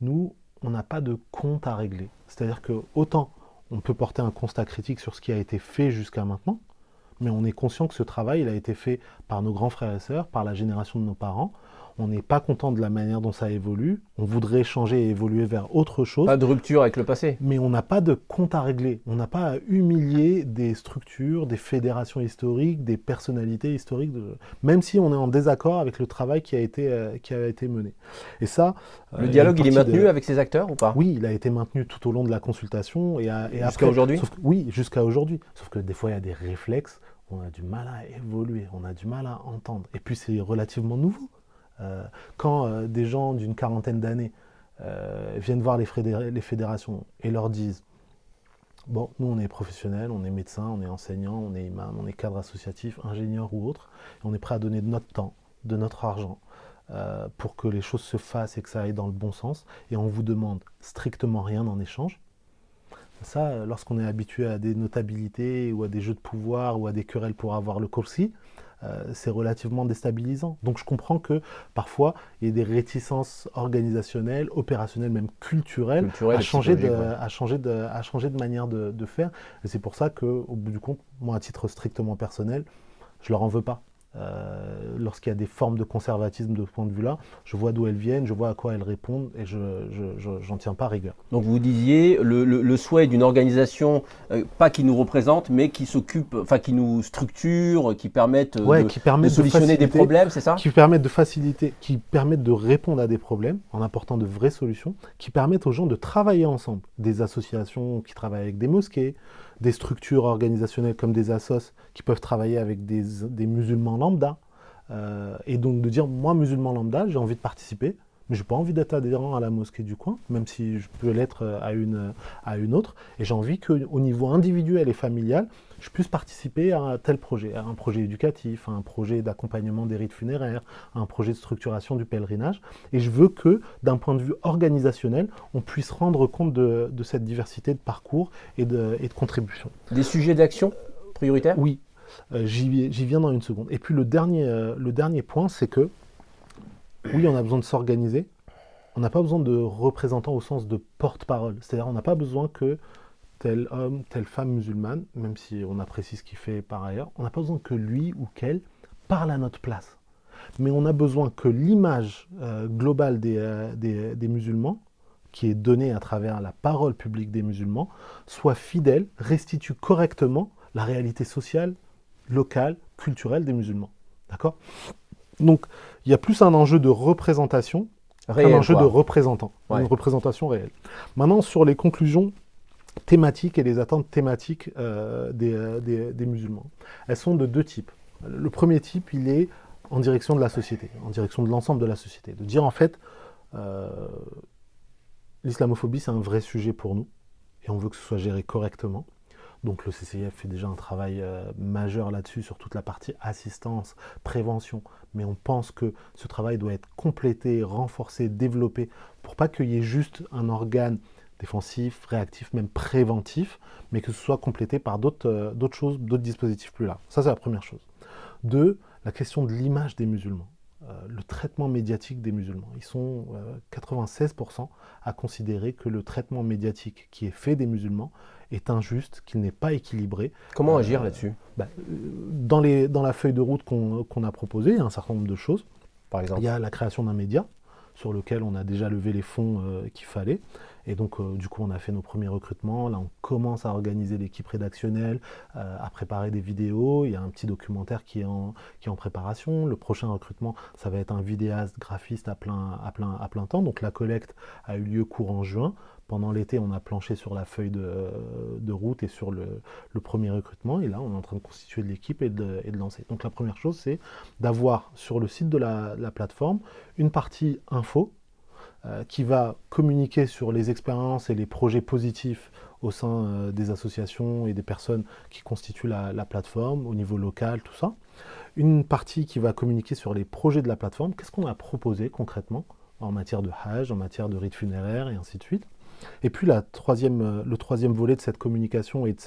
nous, on n'a pas de compte à régler. C'est-à-dire que autant on peut porter un constat critique sur ce qui a été fait jusqu'à maintenant, mais on est conscient que ce travail, il a été fait par nos grands frères et sœurs, par la génération de nos parents. On n'est pas content de la manière dont ça évolue. On voudrait changer et évoluer vers autre chose. Pas de rupture avec le passé. Mais on n'a pas de compte à régler. On n'a pas à humilier des structures, des fédérations historiques, des personnalités historiques, même si on est en désaccord avec le travail qui a été mené. Et ça, le dialogue, il est maintenu avec ces acteurs ou pas? Oui, il a été maintenu tout au long de la consultation. Jusqu'à aujourd'hui? Oui, jusqu'à aujourd'hui. Sauf que des fois, il y a des réflexes. On a du mal à évoluer, on a du mal à entendre. Et puis, c'est relativement nouveau. Quand des gens d'une quarantaine d'années viennent voir les fédérations et leur disent « Bon, nous, on est professionnels, on est médecins, on est enseignants, on est imams, on est cadre associatif, ingénieur ou autre, et on est prêt à donner de notre temps, de notre argent, pour que les choses se fassent et que ça aille dans le bon sens, et on vous demande strictement rien en échange. » Ça, lorsqu'on est habitué à des notabilités ou à des jeux de pouvoir ou à des querelles pour avoir le kursi, c'est relativement déstabilisant. Donc je comprends que parfois il y ait des réticences organisationnelles, opérationnelles, même culturelles, à changer de manière de faire. Et c'est pour ça qu'au bout du compte, moi à titre strictement personnel, je leur en veux pas. Lorsqu'il y a des formes de conservatisme de ce point de vue-là, je vois d'où elles viennent, je vois à quoi elles répondent et j'en tiens pas rigueur. Donc vous disiez le souhait d'une organisation, pas qui nous représente, mais qui s'occupe, enfin qui nous structure, qui permette de solutionner des problèmes, c'est ça? Qui permettent de faciliter, qui permettent de répondre à des problèmes en apportant de vraies solutions, qui permettent aux gens de travailler ensemble. Des associations qui travaillent avec des mosquées, des structures organisationnelles comme des assos qui peuvent travailler avec des musulmans lambda. Et donc de dire, moi musulman lambda, j'ai envie de participer, mais je n'ai pas envie d'être adhérent à la mosquée du coin, même si je peux l'être à une autre. Et j'ai envie qu'au niveau individuel et familial, je puisse participer à un tel projet, à un projet éducatif, à un projet d'accompagnement des rites funéraires, à un projet de structuration du pèlerinage. Et je veux que, d'un point de vue organisationnel, on puisse rendre compte de cette diversité de parcours et de contributions. Des sujets d'action prioritaires? Oui, j'y viens dans une seconde. Et puis le dernier point, c'est que oui, on a besoin de s'organiser. On n'a pas besoin de représentants au sens de porte-parole. C'est-à-dire, on n'a pas besoin que tel homme, telle femme musulmane, même si on apprécie ce qu'il fait par ailleurs, on n'a pas besoin que lui ou qu'elle parle à notre place. Mais on a besoin que l'image globale des musulmans, qui est donnée à travers la parole publique des musulmans, soit fidèle, restitue correctement la réalité sociale, locale, culturelle des musulmans. D'accord ? Donc, il y a plus un enjeu de représentation qu'un enjeu de représentant, une représentation réelle. Maintenant, sur les conclusions thématiques et les attentes thématiques des musulmans, elles sont de deux types. Le premier type, il est en direction de la société, en direction de l'ensemble de la société. De dire, en fait, l'islamophobie, c'est un vrai sujet pour nous, et on veut que ce soit géré correctement. Donc le CCIF fait déjà un travail majeur là-dessus, sur toute la partie assistance, prévention. Mais on pense que ce travail doit être complété, renforcé, développé, pour pas qu'il y ait juste un organe défensif, réactif, même préventif, mais que ce soit complété par d'autres choses, d'autres dispositifs plus larges. Ça, c'est la première chose. Deux, la question de l'image des musulmans. Le traitement médiatique des musulmans. Ils sont 96% à considérer que le traitement médiatique qui est fait des musulmans est injuste, qu'il n'est pas équilibré. Comment agir là-dessus ? Dans la feuille de route qu'on a proposée, il y a un certain nombre de choses. Par exemple, il y a la création d'un média sur lequel on a déjà levé les fonds qu'il fallait. Et donc, du coup, on a fait nos premiers recrutements. Là, on commence à organiser l'équipe rédactionnelle, à préparer des vidéos. Il y a un petit documentaire qui est en préparation. Le prochain recrutement, ça va être un vidéaste graphiste à plein temps. Donc, la collecte a eu lieu courant juin. Pendant l'été, on a planché sur la feuille de route et sur le premier recrutement. Et là, on est en train de constituer de l'équipe et de lancer. Donc, la première chose, c'est d'avoir sur le site de la plateforme une partie info, qui va communiquer sur les expériences et les projets positifs au sein des associations et des personnes qui constituent la plateforme, au niveau local, tout ça. Une partie qui va communiquer sur les projets de la plateforme, qu'est-ce qu'on a proposé concrètement en matière de Hajj, en matière de rites funéraires et ainsi de suite. Et puis le troisième volet de cette communication et de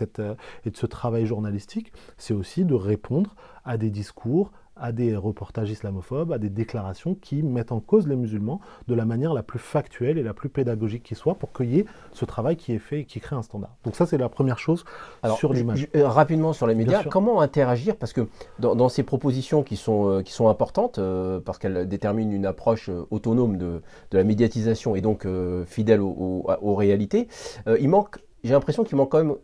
ce travail journalistique, c'est aussi de répondre à des discours, à des reportages islamophobes, à des déclarations qui mettent en cause les musulmans de la manière la plus factuelle et la plus pédagogique qui soit, pour qu'il y ait ce travail qui est fait et qui crée un standard. Donc ça, c'est la première chose. Alors, sur l'image. Rapidement sur les médias, comment interagir ? Parce que dans ces propositions qui sont importantes, parce qu'elles déterminent une approche autonome de la médiatisation et donc fidèle aux réalités, j'ai l'impression qu'il manque quand même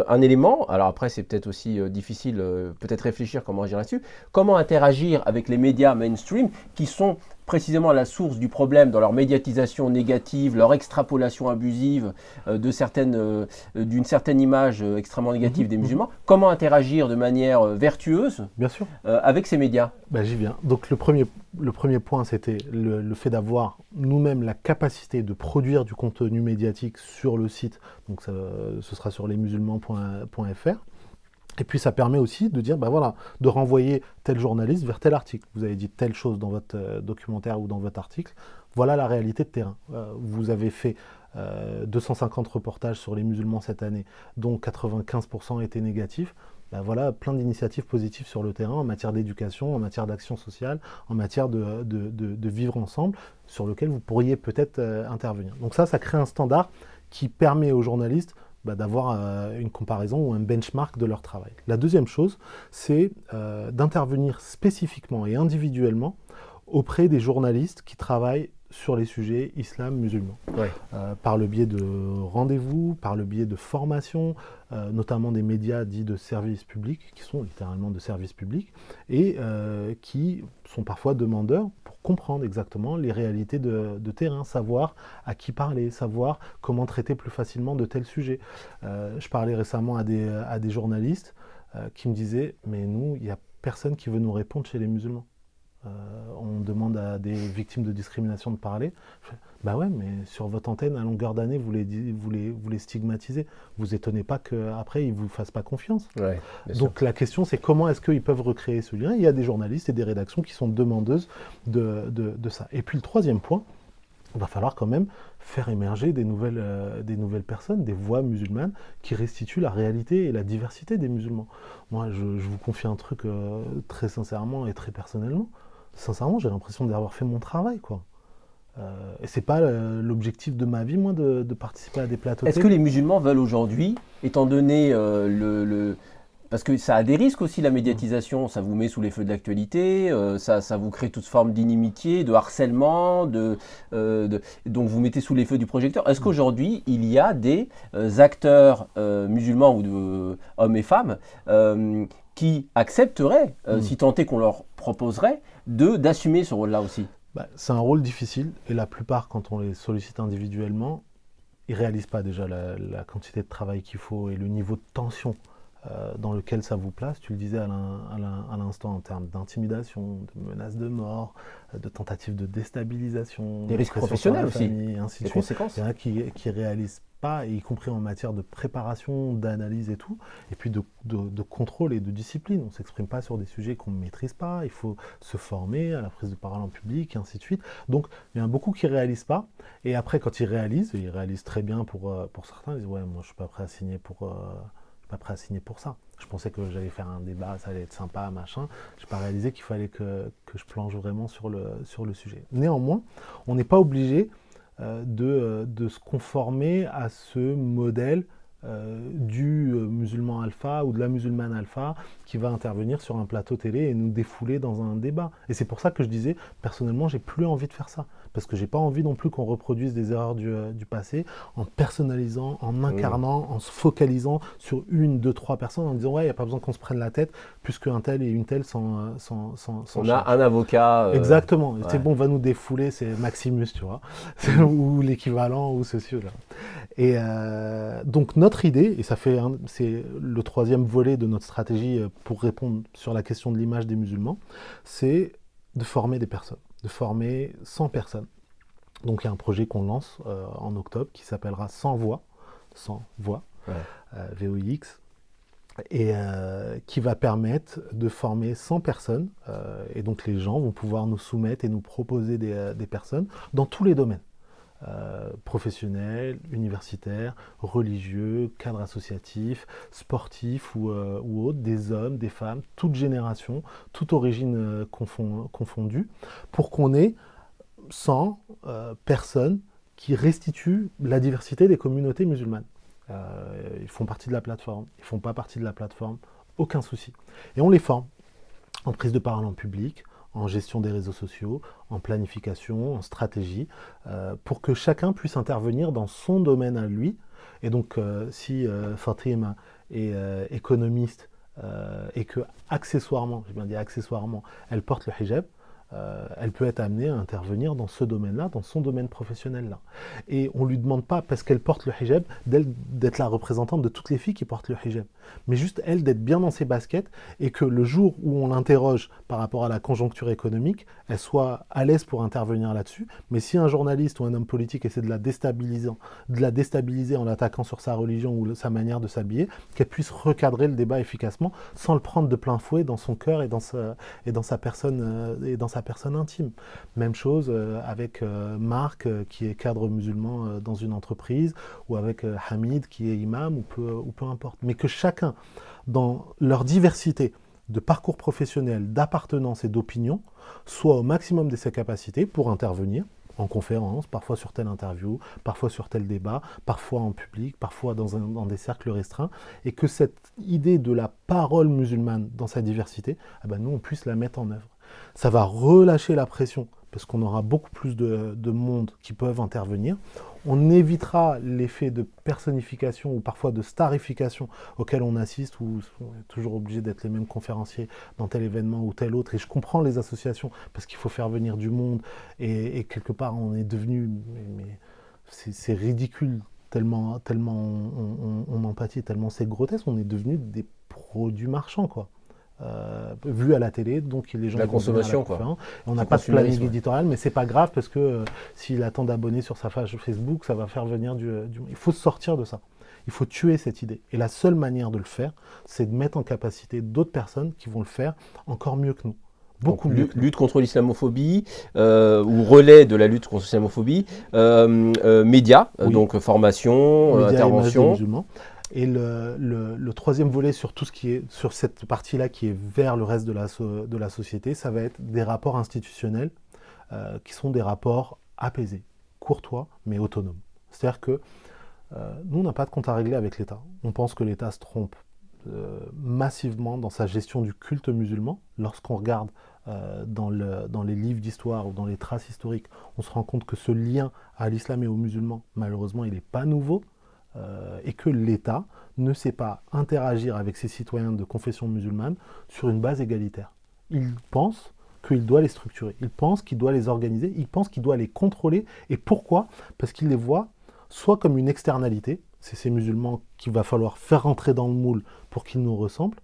un élément. Alors après, c'est peut-être aussi difficile, peut-être réfléchir comment agir là-dessus. Comment interagir avec les médias mainstream qui sont précisément à la source du problème dans leur médiatisation négative, leur extrapolation abusive d'une certaine image extrêmement négative des musulmans. Comment interagir de manière vertueuse Bien sûr. Avec ces médias ? J'y viens. Donc le premier point, c'était le fait d'avoir nous-mêmes la capacité de produire du contenu médiatique sur le site. Donc ce sera sur lesmusulmans.fr. Et puis ça permet aussi de dire, de renvoyer tel journaliste vers tel article. Vous avez dit telle chose dans votre documentaire ou dans votre article. Voilà la réalité de terrain. Vous avez fait 250 reportages sur les musulmans cette année, dont 95% étaient négatifs. Ben voilà, plein d'initiatives positives sur le terrain en matière d'éducation, en matière d'action sociale, en matière de vivre ensemble, sur lequel vous pourriez peut-être intervenir. Donc ça crée un standard qui permet aux journalistes d'avoir une comparaison ou un benchmark de leur travail. La deuxième chose, c'est d'intervenir spécifiquement et individuellement auprès des journalistes qui travaillent sur les sujets islam, musulman. Ouais. Par le biais de rendez-vous, par le biais de formations, notamment des médias dits de service public, qui sont littéralement de service public, et qui sont parfois demandeurs pour comprendre exactement les réalités de terrain, savoir à qui parler, savoir comment traiter plus facilement de tels sujets. Je parlais récemment à des journalistes qui me disaient « mais nous, il n'y a personne qui veut nous répondre chez les musulmans ». On demande à des victimes de discrimination de parler. Bah ouais, mais sur votre antenne, à longueur d'année, vous les stigmatisez. Vous étonnez pas qu'après, ils ne vous fassent pas confiance. Ouais, donc la question, c'est comment est-ce qu'ils peuvent recréer ce lien. Il y a des journalistes et des rédactions qui sont demandeuses de ça. Et puis le troisième point, il va falloir quand même faire émerger des nouvelles personnes, des voix musulmanes qui restituent la réalité et la diversité des musulmans. Moi, je vous confie un truc très sincèrement et très personnellement. Sincèrement, j'ai l'impression d'avoir fait mon travail, quoi. Et c'est pas l'objectif de ma vie, moi, de participer à des plateaux. Est-ce que les musulmans veulent aujourd'hui, étant donné parce que ça a des risques aussi, la médiatisation, ça vous met sous les feux de l'actualité, ça vous crée toute forme d'inimitié, de harcèlement, donc vous mettez sous les feux du projecteur. Est-ce qu'aujourd'hui, il y a des acteurs musulmans ou hommes et femmes qui accepteraient, si tant est qu'on leur proposerait, d'assumer ce rôle-là aussi? C'est un rôle difficile, et la plupart, quand on les sollicite individuellement, ils ne réalisent pas déjà la quantité de travail qu'il faut et le niveau de tension dans lequel ça vous place. Tu le disais à l'instant en termes d'intimidation, de menaces de mort, de tentatives de déstabilisation, des risques professionnels aussi, famille, ainsi de suite. Conséquences. Il y en a qui ne réalisent pas, y compris en matière de préparation, d'analyse et tout, et puis de contrôle et de discipline. On ne s'exprime pas sur des sujets qu'on ne maîtrise pas, il faut se former à la prise de parole en public, et ainsi de suite. Donc il y en a beaucoup qui ne réalisent pas, et après quand ils réalisent très bien pour certains, ils disent « ouais, moi je ne suis pas prêt à signer pour ça. Je pensais que j'allais faire un débat, ça allait être sympa, machin. Je n'ai pas réalisé qu'il fallait que je plonge vraiment sur le sujet. » Néanmoins, on n'est pas obligé de se conformer à ce modèle du musulman alpha ou de la musulmane alpha qui va intervenir sur un plateau télé et nous défouler dans un débat. Et c'est pour ça que je disais, personnellement, j'ai plus envie de faire ça. Parce que j'ai pas envie non plus qu'on reproduise des erreurs du passé en personnalisant, en incarnant, en se focalisant sur une, deux, trois personnes en disant ouais, il n'y a pas besoin qu'on se prenne la tête puisque un tel et une telle sans on a un avocat. Exactement. Ouais. C'est bon, on va nous défouler, c'est Maximus, tu vois, ou l'équivalent, ou ceci ou là. Et donc notre idée, et c'est le troisième volet de notre stratégie pour répondre sur la question de l'image des musulmans, c'est de former des personnes, de former 100 personnes. Donc il y a un projet qu'on lance en octobre qui s'appellera 100 voix, ouais. VOIX, et qui va permettre de former 100 personnes. Et donc les gens vont pouvoir nous soumettre et nous proposer des personnes dans tous les domaines. Professionnels, universitaires, religieux, cadres associatifs, sportifs ou autres, des hommes, des femmes, toute génération, toute origine confondue, pour qu'on ait 100 personnes qui restituent la diversité des communautés musulmanes. Ils font partie de la plateforme, ils ne font pas partie de la plateforme, aucun souci. Et on les forme en prise de parole en public, en gestion des réseaux sociaux, en planification, en stratégie, pour que chacun puisse intervenir dans son domaine à lui. Et donc, si Fatima est économiste et que accessoirement, j'ai bien dit accessoirement, elle porte le hijab, elle peut être amenée à intervenir dans ce domaine-là, dans son domaine professionnel-là. Et on ne lui demande pas, parce qu'elle porte le hijab, d'être la représentante de toutes les filles qui portent le hijab. Mais juste, elle, d'être bien dans ses baskets, et que le jour où on l'interroge par rapport à la conjoncture économique, elle soit à l'aise pour intervenir là-dessus. Mais si un journaliste ou un homme politique essaie de la déstabiliser en l'attaquant sur sa religion ou sa manière de s'habiller, qu'elle puisse recadrer le débat efficacement, sans le prendre de plein fouet dans son cœur et dans sa personne personne intime. Même chose avec Marc, qui est cadre musulman dans une entreprise, ou avec Hamid, qui est imam, ou peu importe. Mais que chacun, dans leur diversité de parcours professionnel, d'appartenance et d'opinion, soit au maximum de ses capacités pour intervenir en conférence, parfois sur telle interview, parfois sur tel débat, parfois en public, parfois dans des cercles restreints, et que cette idée de la parole musulmane dans sa diversité, nous, on puisse la mettre en œuvre. Ça va relâcher la pression, parce qu'on aura beaucoup plus de monde qui peuvent intervenir. On évitera l'effet de personnification ou parfois de starification auquel on assiste, où on est toujours obligé d'être les mêmes conférenciers dans tel événement ou tel autre. Et je comprends les associations, parce qu'il faut faire venir du monde. Et quelque part, on est devenu... Mais c'est ridicule, tellement on empathie, tellement c'est grotesque. On est devenu des produits marchands, quoi. Vu à la télé, donc les gens la consommation, quoi. On n'a pas de planning éditorial, mais c'est pas grave parce que s'il a tant d'abonnés sur sa page Facebook, ça va faire venir du... Il faut sortir de ça. Il faut tuer cette idée. Et la seule manière de le faire, c'est de mettre en capacité d'autres personnes qui vont le faire encore mieux que nous. Beaucoup mieux. Lutte contre l'islamophobie, ou relais de la lutte contre l'islamophobie, médias, oui. Donc formation, médias, intervention. Et le troisième volet sur tout ce qui est sur cette partie-là qui est vers le reste de la société, ça va être des rapports institutionnels qui sont des rapports apaisés, courtois, mais autonomes. C'est-à-dire que nous, on n'a pas de compte à régler avec l'État. On pense que l'État se trompe massivement dans sa gestion du culte musulman. Lorsqu'on regarde dans les livres d'histoire ou dans les traces historiques, on se rend compte que ce lien à l'islam et aux musulmans, malheureusement, il n'est pas nouveau. Et que l'État ne sait pas interagir avec ses citoyens de confession musulmane sur une base égalitaire. Il pense qu'il doit les structurer, il pense qu'il doit les organiser, il pense qu'il doit les contrôler. Et pourquoi ? Parce qu'il les voit soit comme une externalité, c'est ces musulmans qu'il va falloir faire rentrer dans le moule pour qu'ils nous ressemblent,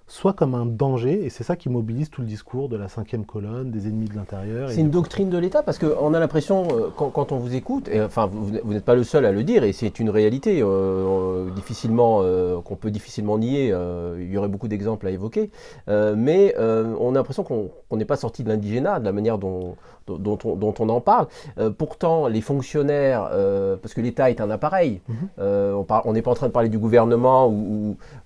soit comme un danger, et c'est ça qui mobilise tout le discours de la 5e colonne, des ennemis de l'intérieur. C'est une doctrine de l'État, parce qu'on a l'impression, quand on vous écoute, et enfin vous n'êtes pas le seul à le dire, et c'est une réalité qu'on peut difficilement nier, il y aurait beaucoup d'exemples à évoquer, mais on a l'impression qu'on n'est pas sorti de l'indigénat, de la manière dont on en parle. Pourtant, les fonctionnaires, parce que l'État est un appareil, on n'est pas en train de parler du gouvernement,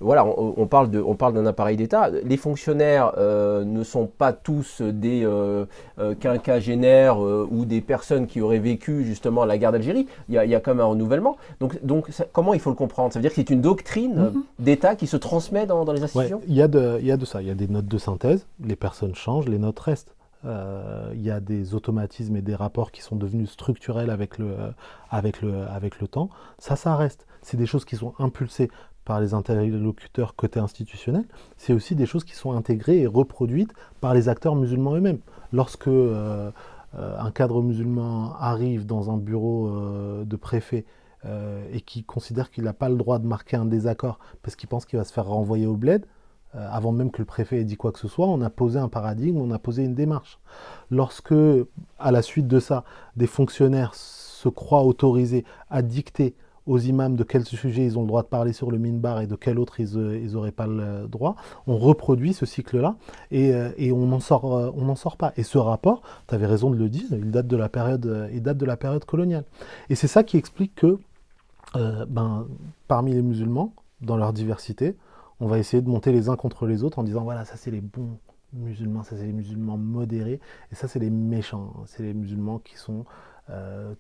voilà, on parle d'un appareil d'État. Les fonctionnaires ne sont pas tous des quinquagénaires ou des personnes qui auraient vécu justement la guerre d'Algérie. Il y a quand même un renouvellement. Donc comment il faut le comprendre ? Ça veut dire que c'est une doctrine d'État qui se transmet dans les institutions ? Il y a de ça. Il y a des notes de synthèse. Les personnes changent, les notes restent. Il y a des automatismes et des rapports qui sont devenus structurels avec le temps. Ça reste. C'est des choses qui sont impulsées par les interlocuteurs côté institutionnel. C'est aussi des choses qui sont intégrées et reproduites par les acteurs musulmans eux-mêmes. Lorsque un cadre musulman arrive dans un bureau de préfet et qui considère qu'il n'a pas le droit de marquer un désaccord parce qu'il pense qu'il va se faire renvoyer au bled, avant même que le préfet ait dit quoi que ce soit, on a posé un paradigme, on a posé une démarche. Lorsque, à la suite de ça, des fonctionnaires se croient autorisés à dicter aux imams de quel sujet ils ont le droit de parler sur le minbar et de quel autre ils n'auraient pas le droit, on reproduit ce cycle-là et on n'en sort pas. Et ce rapport, tu avais raison de le dire, il date de la période coloniale. Et c'est ça qui explique que parmi les musulmans, dans leur diversité, on va essayer de monter les uns contre les autres en disant voilà, ça c'est les bons musulmans, ça c'est les musulmans modérés, et ça c'est les méchants, c'est les musulmans qui sont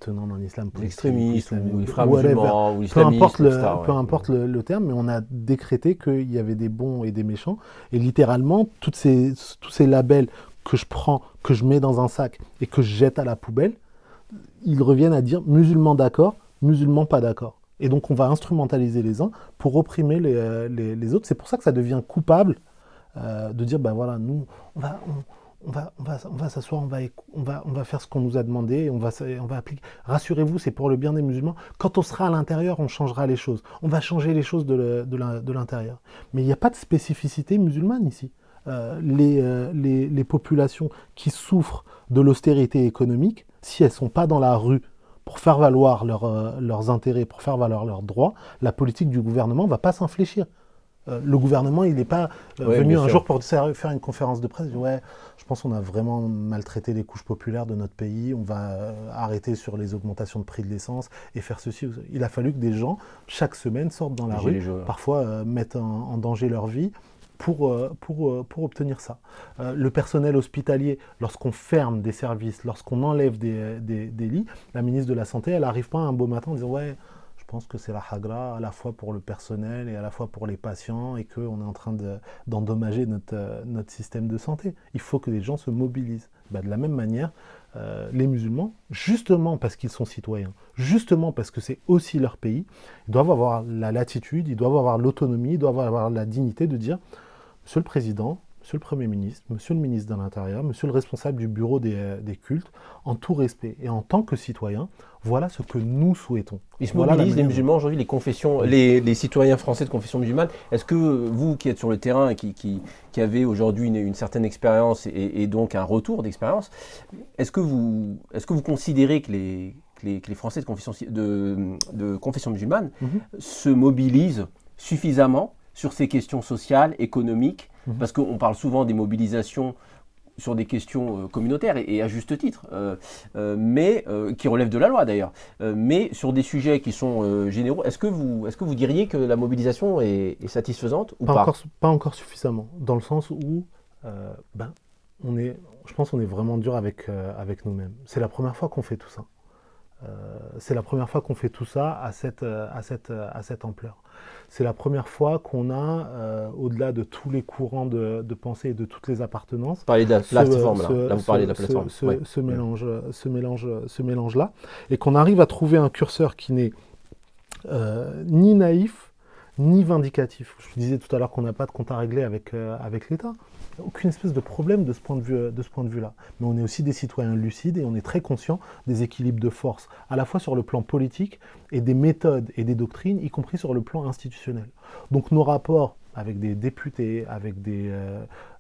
tenant d'un islam politique, extrémistes, ou les frères musulmans, ou l'islamistes, peu importe le terme, mais on a décrété qu'il y avait des bons et des méchants, et littéralement, tous ces labels que je prends, que je mets dans un sac et que je jette à la poubelle, ils reviennent à dire musulmans d'accord, musulmans pas d'accord. Et donc on va instrumentaliser les uns pour opprimer les autres. C'est pour ça que ça devient coupable de dire ben voilà, nous on va s'asseoir, on va faire ce qu'on nous a demandé et on va appliquer. Rassurez-vous, c'est pour le bien des musulmans. Quand on sera à l'intérieur, on changera les choses. On va changer les choses de l'intérieur. Mais il n'y a pas de spécificité musulmane ici. Les populations qui souffrent de l'austérité économique, si elles ne sont pas dans la rue pour faire valoir leurs intérêts, pour faire valoir leurs droits, la politique du gouvernement ne va pas s'infléchir. Le gouvernement, il n'est pas Ouais, venu bien un sûr. jour pour faire une conférence de presse. Il dit, ouais, je pense qu'on a vraiment maltraité les couches populaires de notre pays. On va arrêter sur les augmentations de prix de l'essence et faire ceci. Il a fallu que des gens, chaque semaine, sortent dans la Les rue, gilets jaunes. parfois mettent en danger leur vie pour obtenir ça. Le personnel hospitalier, lorsqu'on ferme des services, lorsqu'on enlève des lits, la ministre de la Santé, elle n'arrive pas un beau matin en disant, ouais, je pense que c'est la hagra à la fois pour le personnel et à la fois pour les patients et qu'on est en train d'endommager notre système de santé. Il faut que les gens se mobilisent. Bah, de la même manière, les musulmans, justement parce qu'ils sont citoyens, justement parce que c'est aussi leur pays, ils doivent avoir la latitude, ils doivent avoir l'autonomie, ils doivent avoir la dignité de dire, Monsieur le Président, Monsieur le Premier ministre, Monsieur le ministre de l'Intérieur, Monsieur le responsable du bureau des cultes, en tout respect et en tant que citoyen, voilà ce que nous souhaitons. Ils se Voilà la mobilisent, les manière musulmans aujourd'hui, les confessions, Oui. les citoyens français de confession musulmane. Est-ce que vous, qui êtes sur le terrain et qui avez aujourd'hui une certaine expérience et donc un retour d'expérience, est-ce que vous considérez que les Français de confession musulmane Mhm. se mobilisent suffisamment sur ces questions sociales, économiques, Mhm. parce qu'on parle souvent des mobilisations sur des questions communautaires et à juste titre, mais qui relèvent de la loi d'ailleurs, mais sur des sujets qui sont généraux. Est-ce que vous diriez que la mobilisation est satisfaisante ou pas? Pas encore suffisamment, dans le sens où ben, je pense qu'on est vraiment dur avec nous-mêmes. C'est la première fois qu'on fait tout ça. C'est la première fois qu'on fait tout ça à cette ampleur. C'est la première fois qu'on a, au-delà de tous les courants de pensée et de toutes les appartenances, Vous parlez de la plateforme là. Là, vous parlez de la ce, plateforme. ce- Ouais. ce mélange, ce mélange, ce mélange-là, et qu'on arrive à trouver un curseur qui n'est ni naïf, ni vindicatif. Je vous disais tout à l'heure qu'on n'a pas de compte à régler avec l'État. Il n'y a aucune espèce de problème de ce point de vue-là. Mais on est aussi des citoyens lucides et on est très conscients des équilibres de force, à la fois sur le plan politique et des méthodes et des doctrines, y compris sur le plan institutionnel. Donc nos rapports avec des députés, avec des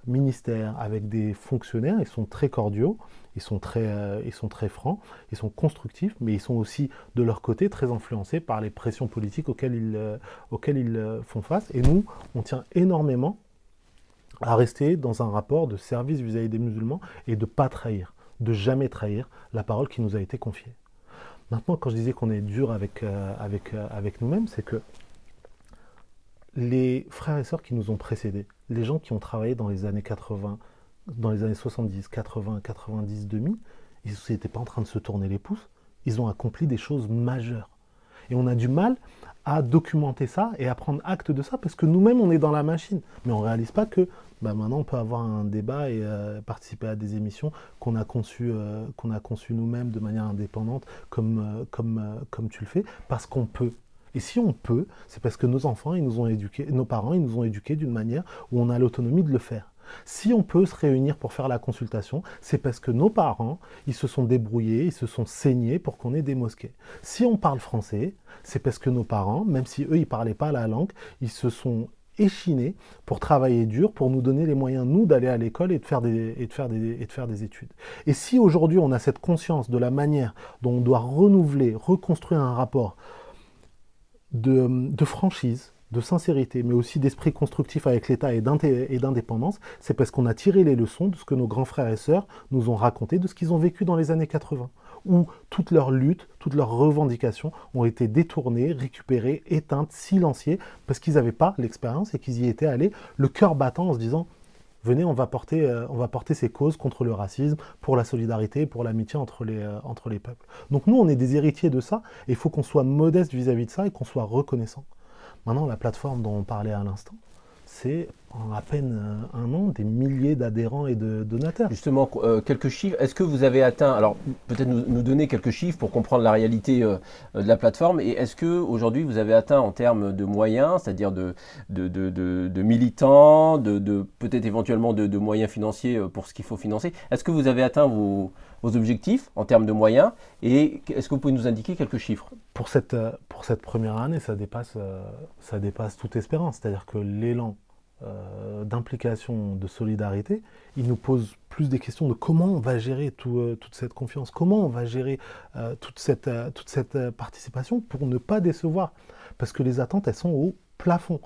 ministères, avec des fonctionnaires, ils sont très cordiaux, ils sont très francs, ils sont constructifs, mais ils sont aussi, de leur côté, très influencés par les pressions politiques auxquelles ils font face. Et nous, on tient énormément à rester dans un rapport de service vis-à-vis des musulmans et de ne pas trahir, de jamais trahir la parole qui nous a été confiée. Maintenant, quand je disais qu'on est dur avec nous-mêmes, c'est que les frères et sœurs qui nous ont précédés, les gens qui ont travaillé dans les années 80, dans les années 70, 80, 90, 2000, ils n'étaient pas en train de se tourner les pouces, ils ont accompli des choses majeures. Et on a du mal à documenter ça et à prendre acte de ça parce que nous-mêmes, on est dans la machine. Mais on ne réalise pas que maintenant, on peut avoir un débat et participer à des émissions qu'on a conçues nous-mêmes de manière indépendante, comme tu le fais, parce qu'on peut. Et si on peut, c'est parce que nos enfants, ils nous ont éduqués, nos parents, ils nous ont éduqués d'une manière où on a l'autonomie de le faire. Si on peut se réunir pour faire la consultation, c'est parce que nos parents, ils se sont débrouillés, ils se sont saignés pour qu'on ait des mosquées. Si on parle français, c'est parce que nos parents, même si eux, ils ne parlaient pas la langue, ils se sont échinés pour travailler dur, pour nous donner les moyens, nous, d'aller à l'école et de faire des études. Et si aujourd'hui, on a cette conscience de la manière dont on doit renouveler, reconstruire un rapport de franchise, de sincérité, mais aussi d'esprit constructif avec l'État et d'indépendance, c'est parce qu'on a tiré les leçons de ce que nos grands frères et sœurs nous ont raconté, de ce qu'ils ont vécu dans les années 80, où toutes leurs luttes, toutes leurs revendications ont été détournées, récupérées, éteintes, silenciées, parce qu'ils n'avaient pas l'expérience et qu'ils y étaient allés le cœur battant en se disant « Venez, on va porter ces causes contre le racisme, pour la solidarité, pour l'amitié entre les peuples. » Donc nous, on est des héritiers de ça, et il faut qu'on soit modeste vis-à-vis de ça et qu'on soit reconnaissant. Maintenant, la plateforme dont on parlait à l'instant, c'est en à peine un an des milliers d'adhérents et de donateurs. Justement, quelques chiffres. Est-ce que vous avez atteint, alors peut-être nous donner quelques chiffres pour comprendre la réalité de la plateforme, et est-ce qu'aujourd'hui vous avez atteint en termes de moyens, c'est-à-dire de militants, peut-être éventuellement de moyens financiers pour ce qu'il faut financer, est-ce que vous avez atteint vos objectifs en termes de moyens, et est-ce que vous pouvez nous indiquer quelques chiffres? Pour cette première année, ça dépasse toute espérance, c'est-à-dire que l'élan d'implication, de solidarité, il nous pose plus des questions de comment on va gérer toute cette confiance, comment on va gérer toute cette participation pour ne pas décevoir. Parce que les attentes, elles sont au plafond.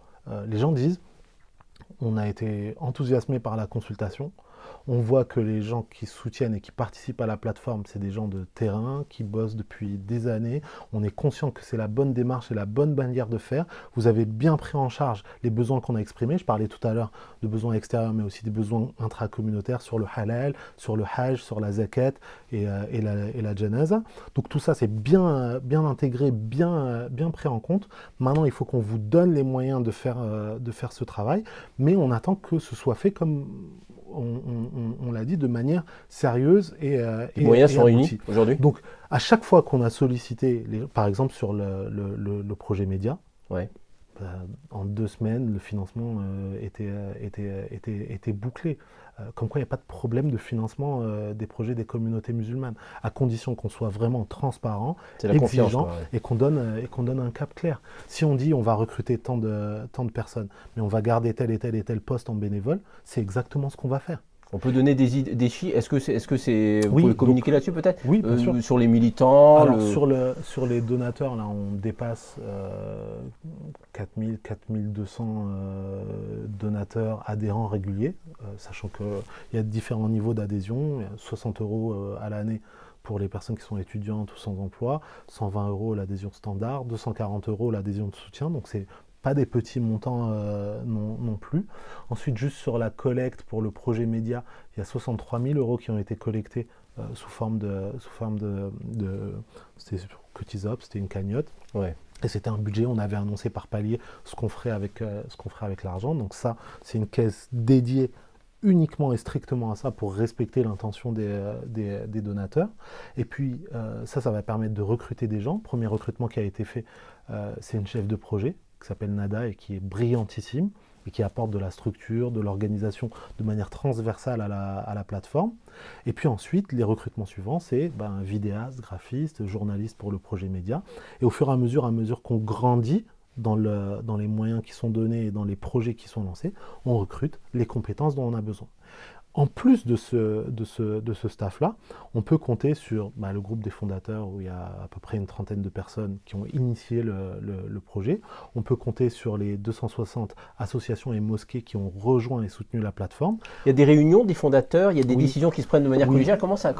Les gens disent, on a été enthousiasmé par la consultation. On voit que les gens qui soutiennent et qui participent à la plateforme, c'est des gens de terrain qui bossent depuis des années. On est conscient que c'est la bonne démarche et la bonne manière de faire. Vous avez bien pris en charge les besoins qu'on a exprimés. Je parlais tout à l'heure de besoins extérieurs, mais aussi des besoins intracommunautaires sur le halal, sur le hajj, sur la zakat et la janaza. Donc tout ça, c'est bien intégré, bien pris en compte. Maintenant, il faut qu'on vous donne les moyens de faire ce travail, mais on attend que ce soit fait comme on l'a dit, de manière sérieuse Les moyens sont aboutie. réunis aujourd'hui? Donc, à chaque fois qu'on a sollicité, par exemple sur le projet média, Ouais. en 2 semaines, le financement était bouclé. Comme quoi, il n'y a pas de problème de financement des projets des communautés musulmanes, à condition qu'on soit vraiment transparent, C'est la confiance, exigeant, quoi, ouais. et qu'on donne un cap clair. Si on dit on va recruter tant de personnes, mais on va garder tel et tel poste en bénévole, c'est exactement ce qu'on va faire. On peut donner des chiffres. Vous Oui, pouvez donc, communiquer là-dessus peut-être? oui, bien sûr. Sur les militants, Alors, sur les donateurs, là, on dépasse 4200 donateurs adhérents réguliers, sachant qu'il y a différents niveaux d'adhésion. Il y a 60 euros à l'année pour les personnes qui sont étudiantes ou sans emploi, 120 euros l'adhésion standard, 240 euros l'adhésion de soutien. Donc, c'est pas des petits montants non plus. Ensuite, juste sur la collecte pour le projet média, il y a 63 000 euros qui ont été collectés sous forme de c'était sur Cotizop, c'était une cagnotte. ouais. Et c'était un budget, on avait annoncé par palier ce qu'on ferait avec l'argent. Donc ça, c'est une caisse dédiée uniquement et strictement à ça pour respecter l'intention des donateurs. Et puis ça va permettre de recruter des gens. Premier recrutement qui a été fait, c'est une chef de projet qui s'appelle Nada et qui est brillantissime et qui apporte de la structure, de l'organisation de manière transversale à la plateforme. Et puis ensuite, les recrutements suivants, c'est vidéaste, graphiste, journaliste pour le projet média. Et au fur et à mesure qu'on grandit dans les moyens qui sont donnés et dans les projets qui sont lancés, on recrute les compétences dont on a besoin. En plus de ce staff-là, on peut compter sur le groupe des fondateurs où il y a à peu près une trentaine de personnes qui ont initié le projet. On peut compter sur les 260 associations et mosquées qui ont rejoint et soutenu la plateforme. Il y a des réunions des fondateurs, il y a des Oui. décisions qui se prennent de manière Oui. collégiale. Comment ça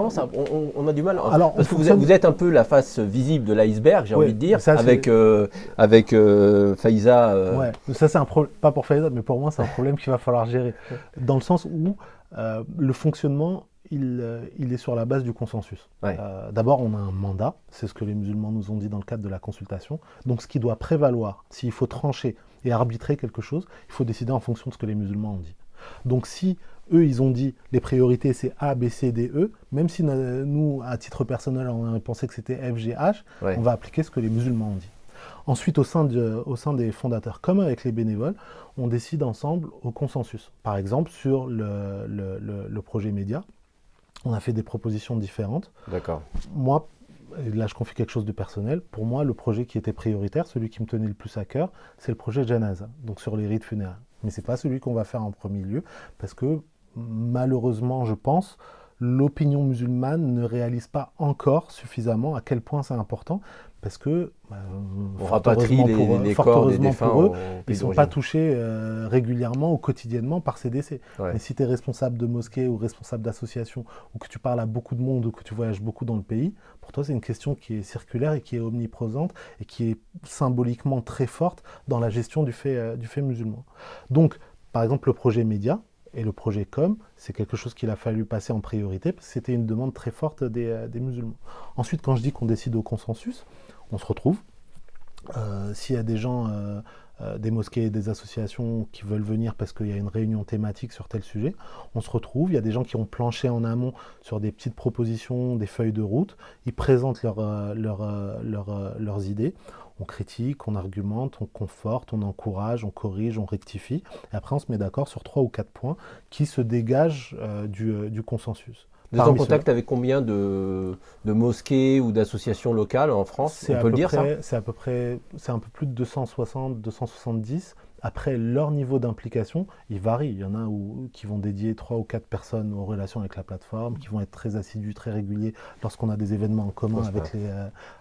on a du mal. Alors, parce que vous êtes un peu la face visible de l'iceberg, j'ai Ouais, envie de dire, ça, avec Faiza. Ouais, ça c'est un problème, pas pour Faiza, mais pour moi c'est un problème qu'il va falloir gérer. Dans le sens où le fonctionnement, il est sur la base du consensus. Ouais. D'abord, on a un mandat, c'est ce que les musulmans nous ont dit dans le cadre de la consultation. Donc ce qui doit prévaloir, s'il faut trancher et arbitrer quelque chose, il faut décider en fonction de ce que les musulmans ont dit. Donc si eux, ils ont dit les priorités c'est A, B, C, D, E, même si nous, à titre personnel, on a pensé que c'était F, G, H, Ouais. on va appliquer ce que les musulmans ont dit. Ensuite, au sein des fondateurs, comme avec les bénévoles, on décide ensemble au consensus. Par exemple, sur le projet média, on a fait des propositions différentes. D'accord. Moi, là je confie quelque chose de personnel, pour moi le projet qui était prioritaire, celui qui me tenait le plus à cœur, c'est le projet Janaza, donc sur les rites funéraires. Mais ce n'est pas celui qu'on va faire en premier lieu, parce que malheureusement, je pense, l'opinion musulmane ne réalise pas encore suffisamment à quel point c'est important, parce que, On rapatrie les corps des défunts pour eux, au ils pays ne sont pas d'origine. touchés régulièrement ou quotidiennement par ces décès. Ouais. Mais si tu es responsable de mosquée ou responsable d'association, ou que tu parles à beaucoup de monde, ou que tu voyages beaucoup dans le pays, pour toi c'est une question qui est circulaire et qui est omniprésente et qui est symboliquement très forte dans la gestion du fait musulman. Donc, par exemple, le projet média et le projet com, c'est quelque chose qu'il a fallu passer en priorité parce que c'était une demande très forte des musulmans. Ensuite, quand je dis qu'on décide au consensus, on se retrouve. S'il y a des gens, des mosquées et des associations qui veulent venir parce qu'il y a une réunion thématique sur tel sujet, on se retrouve. Il y a des gens qui ont planché en amont sur des petites propositions, des feuilles de route. Ils présentent leurs idées. On critique, on argumente, on conforte, on encourage, on corrige, on rectifie. Et après, on se met d'accord sur 3 ou 4 points qui se dégagent du consensus. Vous êtes en contact avec combien de mosquées ou d'associations locales en France? On peut le dire, ça? C'est un peu plus de 260, 270. Après, leur niveau d'implication, il varie. Il y en a qui vont dédier 3 ou 4 personnes aux relations avec la plateforme, qui vont être très assidus, très réguliers lorsqu'on a des événements en commun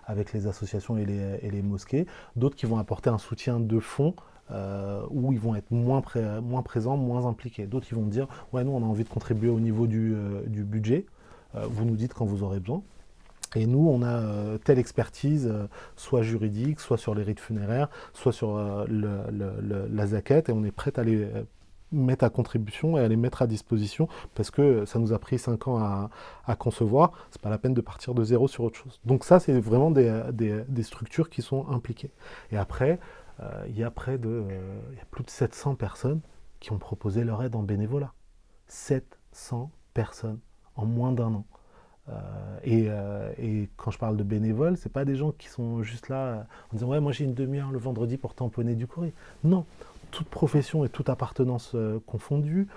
avec les associations et les mosquées. D'autres qui vont apporter un soutien de fond où ils vont être moins présents, moins impliqués. D'autres, ils vont dire, ouais, nous, on a envie de contribuer au niveau du budget. Vous nous dites quand vous aurez besoin. Et nous, on a telle expertise, soit juridique, soit sur les rites funéraires, soit sur la zakat, et on est prêt à les mettre à contribution et à les mettre à disposition, parce que ça nous a pris 5 ans à concevoir, c'est pas la peine de partir de zéro sur autre chose. Donc ça, c'est vraiment des structures qui sont impliquées. Et après, il y a plus de 700 personnes qui ont proposé leur aide en bénévolat. 700 personnes en moins d'1 an. Et quand je parle de bénévoles, c'est pas des gens qui sont juste là en disant ouais, moi j'ai une demi-heure le vendredi pour tamponner du courrier. Non, toute profession et toute appartenance confondue,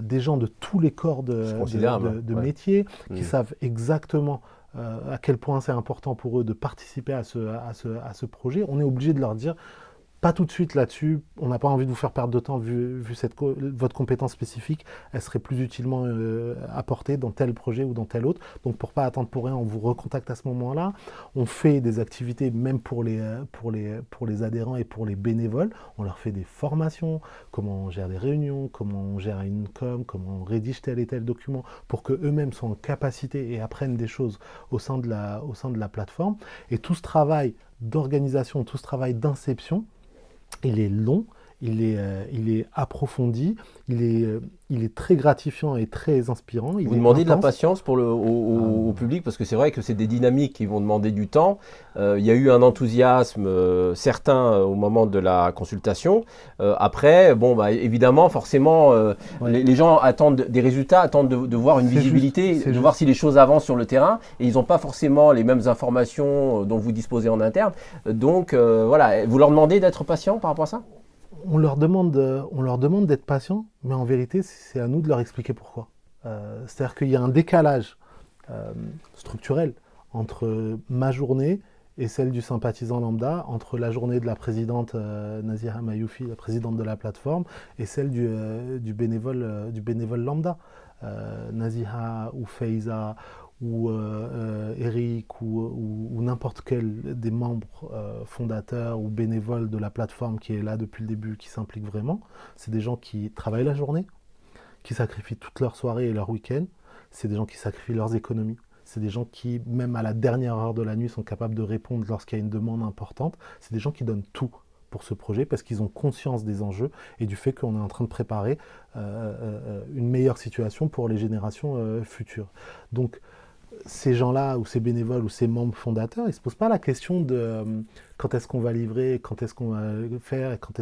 des gens de tous les corps de ouais. métier qui savent exactement à quel point c'est important pour eux de participer à ce projet. On est obligé de leur dire pas tout de suite là-dessus, on n'a pas envie de vous faire perdre de temps vu votre compétence spécifique, elle serait plus utilement apportée dans tel projet ou dans tel autre. Donc pour pas attendre pour rien, on vous recontacte à ce moment-là. On fait des activités même pour les adhérents et pour les bénévoles. On leur fait des formations, comment on gère des réunions, comment on gère une com, comment on rédige tel et tel document pour qu'eux-mêmes soient en capacité et apprennent des choses au sein de la plateforme. Et tout ce travail d'organisation, tout ce travail d'inception, il est long, il est approfondi, il est très gratifiant et très inspirant. Vous demandez de la patience au public, parce que c'est vrai que c'est des dynamiques qui vont demander du temps. Il y a eu un enthousiasme certain au moment de la consultation. Après, bon, bah, évidemment, forcément, les gens attendent des résultats, attendent de voir une visibilité, de voir si les choses avancent sur le terrain. Et ils n'ont pas forcément les mêmes informations dont vous disposez en interne. Donc, voilà, vous leur demandez d'être patient par rapport à ça ? On leur demande d'être patient, mais en vérité, c'est à nous de leur expliquer pourquoi. C'est-à-dire qu'il y a un décalage structurel entre ma journée et celle du sympathisant lambda, entre la journée de la présidente Naziha Mayoufi, la présidente de la plateforme, et celle du bénévole lambda. Naziha ou Faiza ou Eric ou n'importe quel des membres fondateurs ou bénévoles de la plateforme qui est là depuis le début, qui s'implique vraiment, c'est des gens qui travaillent la journée, qui sacrifient toute leur soirée et leur week-end, c'est des gens qui sacrifient leurs économies, c'est des gens qui, même à la dernière heure de la nuit, sont capables de répondre lorsqu'il y a une demande importante, c'est des gens qui donnent tout pour ce projet parce qu'ils ont conscience des enjeux et du fait qu'on est en train de préparer une meilleure situation pour les générations futures. Donc, ces gens-là, ou ces bénévoles, ou ces membres fondateurs, ils ne se posent pas la question de quand est-ce qu'on va livrer, quand est-ce qu'on va faire, et quand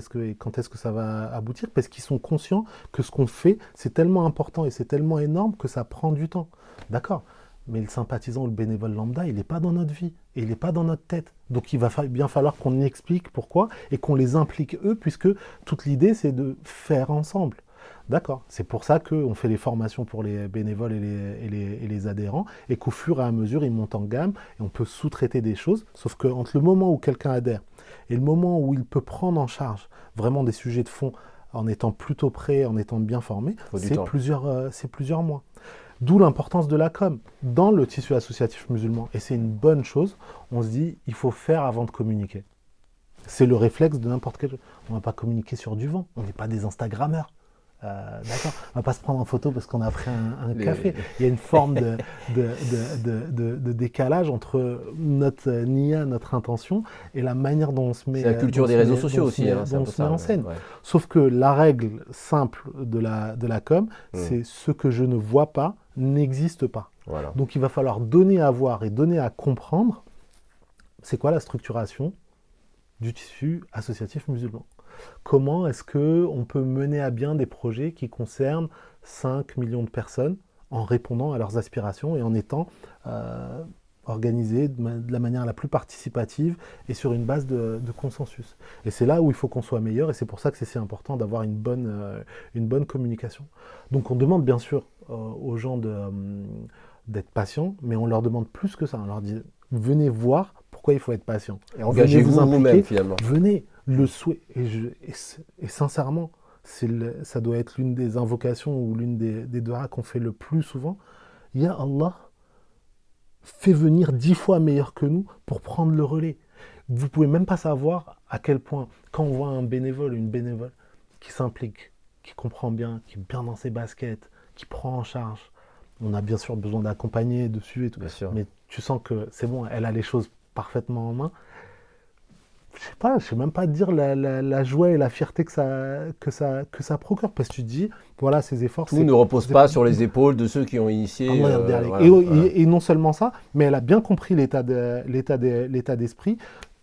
est-ce que ça va aboutir, parce qu'ils sont conscients que ce qu'on fait, c'est tellement important et c'est tellement énorme que ça prend du temps. D'accord, mais le sympathisant ou le bénévole lambda, il n'est pas dans notre vie, et il n'est pas dans notre tête. Donc il va bien falloir qu'on explique pourquoi, et qu'on les implique eux, puisque toute l'idée, c'est de faire ensemble. D'accord, c'est pour ça qu'on fait les formations pour les bénévoles et les adhérents et qu'au fur et à mesure, ils montent en gamme et on peut sous-traiter des choses. Sauf qu'entre le moment où quelqu'un adhère et le moment où il peut prendre en charge vraiment des sujets de fond en étant plutôt prêt, en étant bien formé, c'est plusieurs mois. D'où l'importance de la com dans le tissu associatif musulman. Et c'est une bonne chose, on se dit, il faut faire avant de communiquer. C'est le réflexe de n'importe quel... On ne va pas communiquer sur du vent, on n'est pas des Instagrammeurs. D'accord, on va pas se prendre en photo parce qu'on a pris un café. Il y a une forme de décalage entre notre nia, notre intention et la manière dont on se met. C'est la culture des réseaux sociaux aussi. Dont on se met en scène. Ouais. Sauf que la règle simple de la com, c'est ce que je ne vois pas n'existe pas. Voilà. Donc il va falloir donner à voir et donner à comprendre c'est quoi la structuration du tissu associatif musulman. Comment est-ce qu'on peut mener à bien des projets qui concernent 5 millions de personnes en répondant à leurs aspirations et en étant organisés de la manière la plus participative et sur une base de consensus. Et c'est là où il faut qu'on soit meilleur et c'est pour ça que c'est si important d'avoir une bonne communication. Donc on demande bien sûr aux gens d'être patients, mais on leur demande plus que ça. On leur dit, venez voir pourquoi il faut être patient. Et engagez-vous vous-même finalement. Venez. Le souhait, et sincèrement, ça doit être l'une des invocations ou l'une des du'as qu'on fait le plus souvent. Ya Allah, fais venir 10 fois meilleur que nous pour prendre le relais. vous pouvez même pas savoir à quel point, quand on voit un bénévole, une bénévole qui s'implique, qui comprend bien, qui est bien dans ses baskets, qui prend en charge, on a bien sûr besoin d'accompagner dessus et tout, Bien sûr. mais tu sens que c'est bon, elle a les choses parfaitement en main. Je sais même pas dire la joie et la fierté que ça procure, parce que tu te dis, voilà, ces efforts, Tout ne repose pas sur les épaules de ceux qui ont initié. Voilà, voilà. Et non seulement ça, mais elle a bien compris l'état d'esprit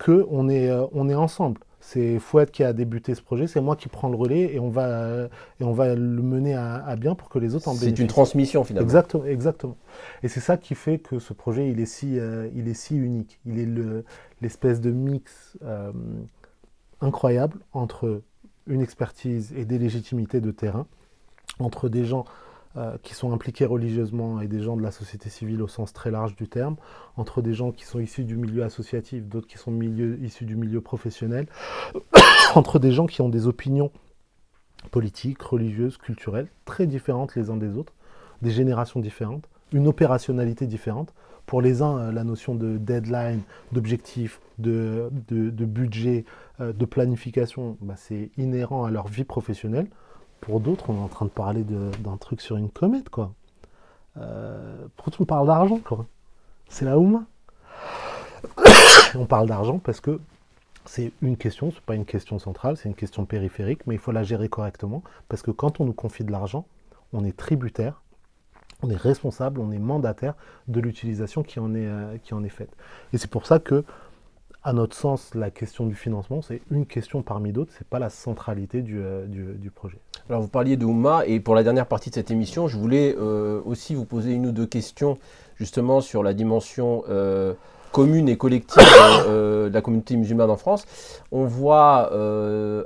on est ensemble. C'est Fouad qui a débuté ce projet, c'est moi qui prends le relais et on va le mener à bien pour que les autres en bénéficient. C'est une transmission finalement. Exactement, exactement. Et c'est ça qui fait que ce projet, il est si unique. Il est l'espèce de mix incroyable entre une expertise et des légitimités de terrain, entre des gens qui sont impliqués religieusement et des gens de la société civile au sens très large du terme, entre des gens qui sont issus du milieu associatif, d'autres qui sont issus du milieu professionnel, entre des gens qui ont des opinions politiques, religieuses, culturelles, très différentes les uns des autres, des générations différentes, une opérationnalité différente. Pour les uns, la notion de deadline, d'objectif, de budget, de planification, c'est inhérent à leur vie professionnelle. Pour d'autres, on est en train de parler d'un truc sur une comète, quoi. Pourquoi tu me parles d'argent, quoi? C'est la Houma. On parle d'argent parce que c'est une question, c'est pas une question centrale, c'est une question périphérique, mais il faut la gérer correctement, parce que quand on nous confie de l'argent, on est tributaire, on est responsable, on est mandataire de l'utilisation qui en est faite. Et c'est pour ça que, à notre sens, la question du financement, c'est une question parmi d'autres, c'est pas la centralité du projet. Alors vous parliez de Houma, et pour la dernière partie de cette émission, je voulais aussi vous poser une ou deux questions justement sur la dimension commune et collective de la communauté musulmane en France. On voit,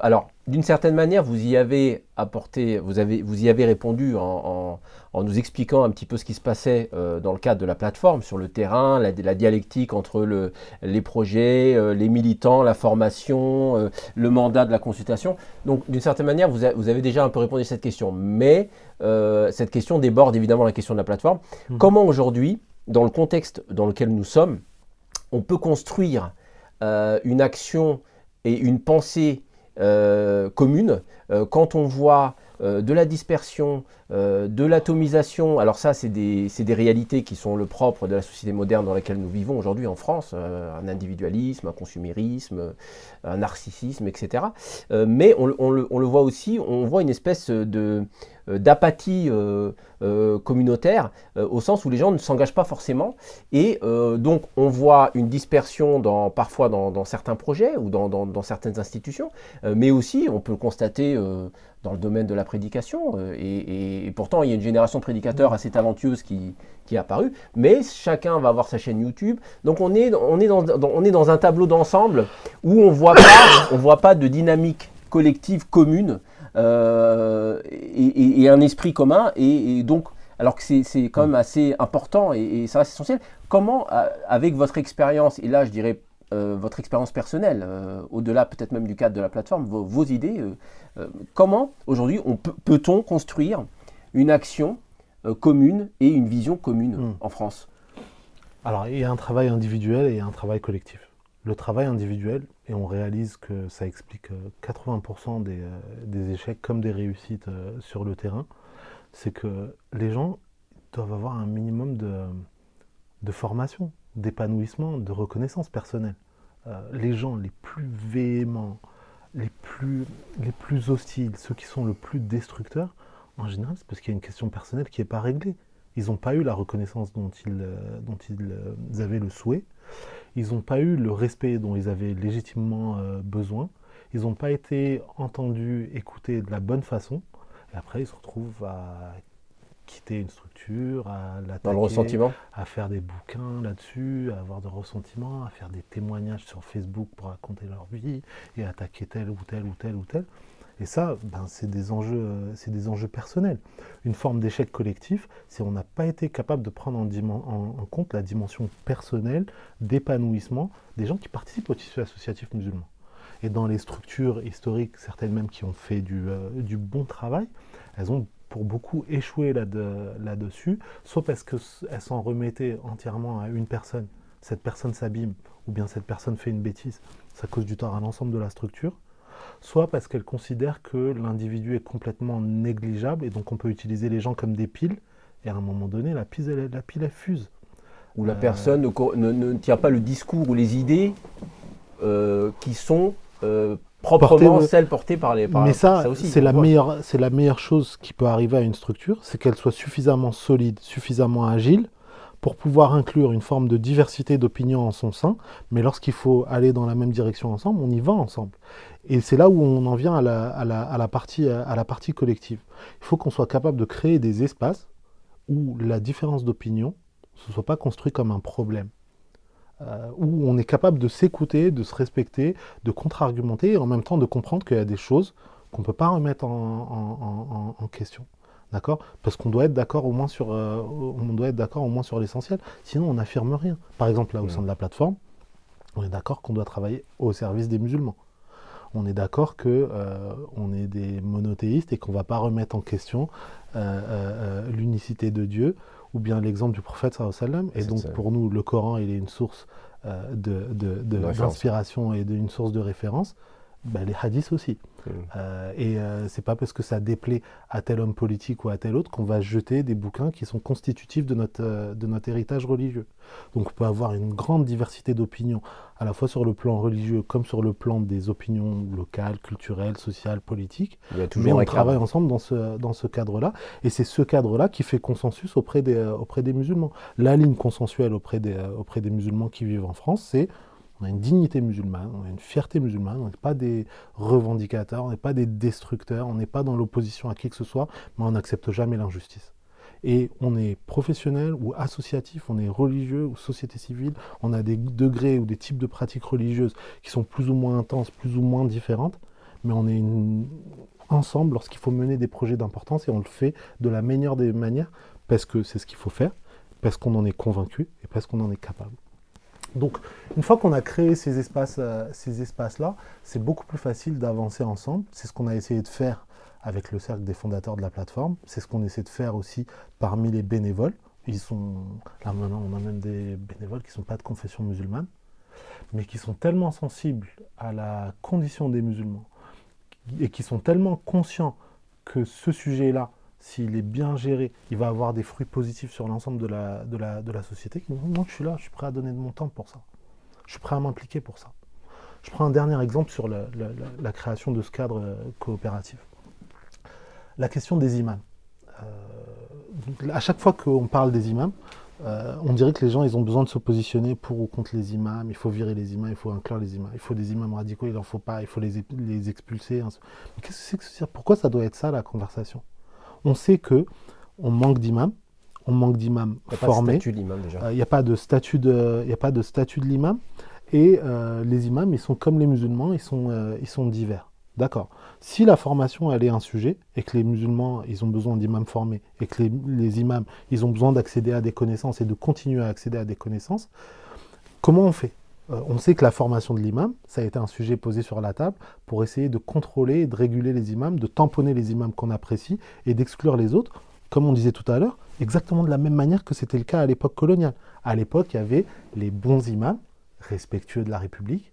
alors d'une certaine manière, vous y avez apporté, vous y avez répondu en nous expliquant un petit peu ce qui se passait dans le cadre de la plateforme, sur le terrain, la dialectique entre les projets, les militants, la formation, le mandat de la consultation. Donc d'une certaine manière, vous avez déjà un peu répondu à cette question, mais cette question déborde évidemment la question de la plateforme. Comment aujourd'hui, dans le contexte dans lequel nous sommes, on peut construire une action et une pensée commune quand on voit de la dispersion, de l'atomisation. Alors ça, c'est des réalités qui sont le propre de la société moderne dans laquelle nous vivons aujourd'hui en France, un individualisme, un consumérisme, un narcissisme, etc. Mais on le voit aussi, on voit une espèce d'apathie communautaire, au sens où les gens ne s'engagent pas forcément, et donc on voit une dispersion parfois dans certains projets ou dans certaines institutions, mais aussi on peut le constater dans le domaine de la prédication, et pourtant il y a une génération de prédicateurs assez talentueuse qui est apparue, mais chacun va avoir sa chaîne YouTube, donc on est dans un tableau d'ensemble où on voit pas de dynamique collective commune, et un esprit commun, et donc, alors que c'est quand même assez important et ça reste essentiel. Comment, avec votre expérience, et là je dirais votre expérience personnelle, au-delà peut-être même du cadre de la plateforme, vos idées, comment aujourd'hui peut-on construire une action commune et une vision commune en France? Alors, il y a un travail individuel et un travail collectif. Le travail individuel, et on réalise que ça explique 80% des échecs comme des réussites sur le terrain, c'est que les gens doivent avoir un minimum de formation, d'épanouissement, de reconnaissance personnelle. Les gens les plus véhéments, les plus hostiles, ceux qui sont le plus destructeurs, en général, c'est parce qu'il y a une question personnelle qui n'est pas réglée. Ils n'ont pas eu la reconnaissance dont ils avaient le souhait. Ils n'ont pas eu le respect dont ils avaient légitimement besoin. Ils n'ont pas été entendus, écoutés de la bonne façon. Et après, ils se retrouvent à quitter une structure, à l'attaquer, dans le ressentiment, à faire des bouquins là-dessus, à avoir des ressentiments, à faire des témoignages sur Facebook pour raconter leur vie et attaquer tel ou tel ou tel ou tel. Et ça, c'est des enjeux personnels. Une forme d'échec collectif, c'est on n'a pas été capable de prendre en compte la dimension personnelle d'épanouissement des gens qui participent au tissu associatif musulman. Et dans les structures historiques, certaines même qui ont fait du bon travail, elles ont pour beaucoup échoué là-dessus, soit parce qu'elles s'en remettaient entièrement à une personne, cette personne s'abîme, ou bien cette personne fait une bêtise, ça cause du tort à l'ensemble de la structure, soit parce qu'elle considère que l'individu est complètement négligeable, et donc on peut utiliser les gens comme des piles, et à un moment donné, la pile, elle fuse. Où la personne ne tient pas le discours ou les idées qui sont proprement celles portées par les... Mais ça aussi, c'est la meilleure chose qui peut arriver à une structure, c'est qu'elle soit suffisamment solide, suffisamment agile, pour pouvoir inclure une forme de diversité d'opinions en son sein, mais lorsqu'il faut aller dans la même direction ensemble, on y va ensemble. Et c'est là où on en vient à la partie collective. Il faut qu'on soit capable de créer des espaces où la différence d'opinion ne soit pas construite comme un problème. Où on est capable de s'écouter, de se respecter, de contre-argumenter, et en même temps de comprendre qu'il y a des choses qu'on ne peut pas remettre en question. D'accord ? Parce qu'on doit être d'accord au moins sur, l'essentiel, sinon on n'affirme rien. Par exemple, là, au sein de la plateforme, on est d'accord qu'on doit travailler au service des musulmans. On est d'accord qu'on est des monothéistes et qu'on ne va pas remettre en question l'unicité de Dieu, ou bien l'exemple du prophète sallallahu alayhi wa sallam. Et donc pour nous, le Coran, il est une source d'inspiration et une source de référence. Les hadiths aussi. C'est pas parce que ça déplaît à tel homme politique ou à tel autre qu'on va jeter des bouquins qui sont constitutifs de notre héritage religieux. Donc on peut avoir une grande diversité d'opinions, à la fois sur le plan religieux comme sur le plan des opinions locales, culturelles, sociales, politiques. Mais on travaille ensemble dans ce cadre-là. Et c'est ce cadre-là qui fait consensus auprès des musulmans. La ligne consensuelle auprès des musulmans qui vivent en France, c'est: on a une dignité musulmane, on a une fierté musulmane, on n'est pas des revendicateurs, on n'est pas des destructeurs, on n'est pas dans l'opposition à qui que ce soit, mais on n'accepte jamais l'injustice. Et on est professionnel ou associatif, on est religieux ou société civile, on a des degrés ou des types de pratiques religieuses qui sont plus ou moins intenses, plus ou moins différentes, mais on est ensemble lorsqu'il faut mener des projets d'importance, et on le fait de la meilleure des manières, parce que c'est ce qu'il faut faire, parce qu'on en est convaincu et parce qu'on en est capable. Donc, une fois qu'on a créé ces espaces-là, c'est beaucoup plus facile d'avancer ensemble. C'est ce qu'on a essayé de faire avec le cercle des fondateurs de la plateforme. C'est ce qu'on essaie de faire aussi parmi les bénévoles. Là maintenant, on a même des bénévoles qui ne sont pas de confession musulmane, mais qui sont tellement sensibles à la condition des musulmans et qui sont tellement conscients que ce sujet-là, s'il est bien géré, il va avoir des fruits positifs sur l'ensemble de la société. Moi, je suis là, je suis prêt à donner de mon temps pour ça. Je suis prêt à m'impliquer pour ça. Je prends un dernier exemple sur la création de ce cadre coopératif. La question des imams. À chaque fois qu'on parle des imams, on dirait que les gens ils ont besoin de se positionner pour ou contre les imams. Il faut virer les imams, il faut inclure les imams. Il faut des imams radicaux, il n'en faut pas, il faut les expulser. Mais qu'est-ce que c'est que ça ? Pourquoi ça doit être ça, la conversation ? On sait qu'on manque d'imams, formés. Il n'y a pas de statut de l'imam. Et les imams, ils sont comme les musulmans, ils sont divers. D'accord. Si la formation, elle est un sujet, et que les musulmans, ils ont besoin d'imams formés, et que les imams, ils ont besoin d'accéder à des connaissances et de continuer à accéder à des connaissances, comment on fait ? On sait que la formation de l'imam, ça a été un sujet posé sur la table pour essayer de contrôler et de réguler les imams, de tamponner les imams qu'on apprécie et d'exclure les autres, comme on disait tout à l'heure, exactement de la même manière que c'était le cas à l'époque coloniale. À l'époque, il y avait les bons imams, respectueux de la République,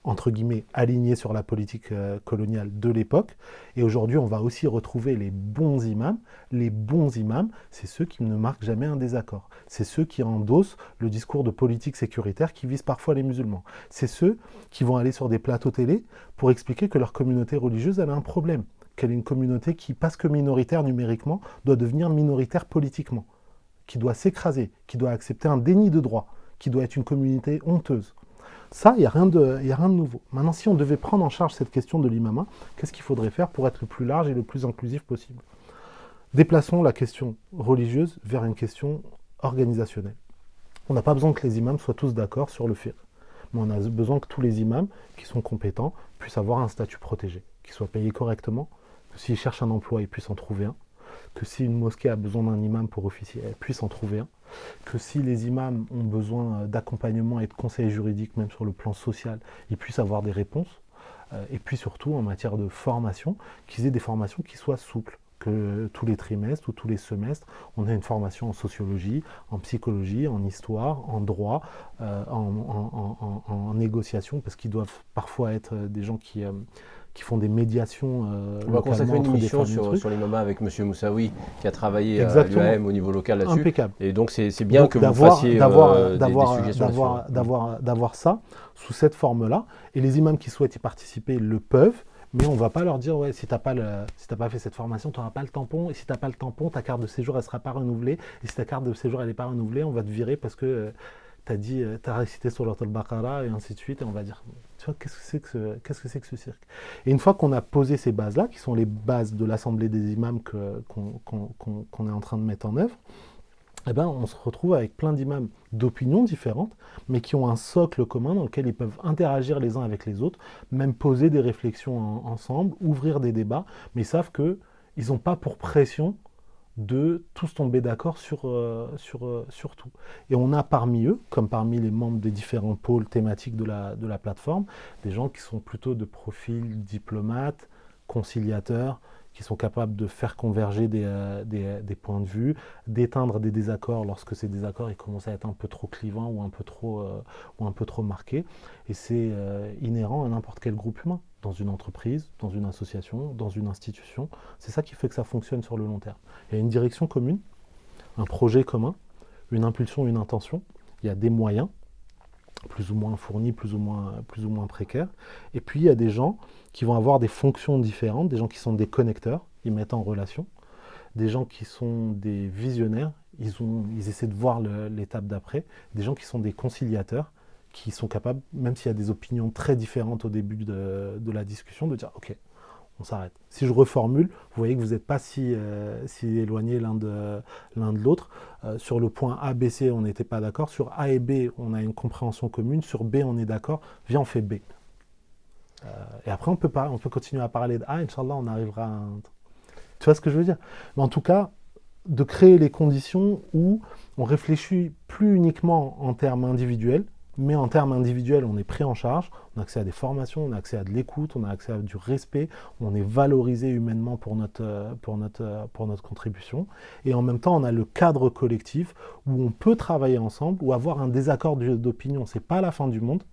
entre guillemets, alignés sur la politique coloniale de l'époque. Et aujourd'hui, on va aussi retrouver les bons imams. Les bons imams, c'est ceux qui ne marquent jamais un désaccord. C'est ceux qui endossent le discours de politique sécuritaire qui vise parfois les musulmans. C'est ceux qui vont aller sur des plateaux télé pour expliquer que leur communauté religieuse, elle a un problème. Qu'elle est une communauté qui, parce que minoritaire numériquement, doit devenir minoritaire politiquement. Qui doit s'écraser, qui doit accepter un déni de droit, qui doit être une communauté honteuse. Ça, il n'y a rien de nouveau. Maintenant, si on devait prendre en charge cette question de l'imama, qu'est-ce qu'il faudrait faire pour être le plus large et le plus inclusif possible ? Déplaçons la question religieuse vers une question organisationnelle. On n'a pas besoin que les imams soient tous d'accord sur le fiqh, mais on a besoin que tous les imams qui sont compétents puissent avoir un statut protégé, qu'ils soient payés correctement, que s'ils cherchent un emploi, ils puissent en trouver un, que si une mosquée a besoin d'un imam pour officier, elle puisse en trouver un, que si les imams ont besoin d'accompagnement et de conseils juridiques, même sur le plan social, ils puissent avoir des réponses, et puis surtout en matière de formation, qu'ils aient des formations qui soient souples. que tous les trimestres ou tous les semestres, on a une formation en sociologie, en psychologie, en histoire, en droit, en négociation, parce qu'ils doivent parfois être des gens qui font des médiations on va consacrer une entre des émission familles. sur l'imama avec M. Moussaoui, qui a travaillé à Exactement. l'UAM au niveau local là-dessus. Impeccable. Et donc, c'est bien Donc, que vous fassiez des suggestions d'avoir ça sous cette forme-là. Et les imams qui souhaitent y participer le peuvent, mais on ne va pas leur dire ouais, si tu n'as pas fait cette formation, tu n'auras pas le tampon. Et si tu n'as pas le tampon, ta carte de séjour, elle ne sera pas renouvelée. Et si ta carte de séjour, elle n'est pas renouvelée, on va te virer parce que tu as récité sur al-Baqarah et ainsi de suite. Et on va dire, tu vois, qu'est-ce que c'est que ce cirque? Et une fois qu'on a posé ces bases-là, qui sont les bases de l'Assemblée des imams qu'on est en train de mettre en œuvre, eh ben, on se retrouve avec plein d'imams d'opinions différentes, mais qui ont un socle commun dans lequel ils peuvent interagir les uns avec les autres, même poser des réflexions ensemble, ouvrir des débats, mais ils savent qu'ils n'ont pas pour pression de tous tomber d'accord sur tout. Et on a parmi eux, comme parmi les membres des différents pôles thématiques de la plateforme, des gens qui sont plutôt de profil diplomate, conciliateur, qui sont capables de faire converger des points de vue, d'éteindre des désaccords lorsque ces désaccords ils commencent à être un peu trop clivants ou un peu trop marqués. Et c'est inhérent à n'importe quel groupe humain, dans une entreprise, dans une association, dans une institution. C'est ça qui fait que ça fonctionne sur le long terme. Il y a une direction commune, un projet commun, une impulsion, une intention. Il y a des moyens, plus ou moins fournis, plus ou moins précaires. Et puis il y a des gens qui vont avoir des fonctions différentes, des gens qui sont des connecteurs, ils mettent en relation, des gens qui sont des visionnaires, ils essaient de voir l'étape d'après, des gens qui sont des conciliateurs, qui sont capables, même s'il y a des opinions très différentes au début de la discussion, de dire ok, on s'arrête. Si je reformule, vous voyez que vous n'êtes pas si éloignés l'un de l'autre. Sur le point A, B, C, on n'était pas d'accord. Sur A et B, on a une compréhension commune. Sur B, on est d'accord. Viens, on fait B. Et après, on peut continuer à parler de A. Inch'Allah, on arrivera à... Tu vois ce que je veux dire? Mais en tout cas, de créer les conditions où on réfléchit plus uniquement en termes individuels, mais en termes individuels, on est pris en charge, on a accès à des formations, on a accès à de l'écoute, on a accès à du respect, on est valorisé humainement pour notre contribution. Et en même temps, on a le cadre collectif où on peut travailler ensemble, ou avoir un désaccord d'opinion, c'est pas la fin du monde,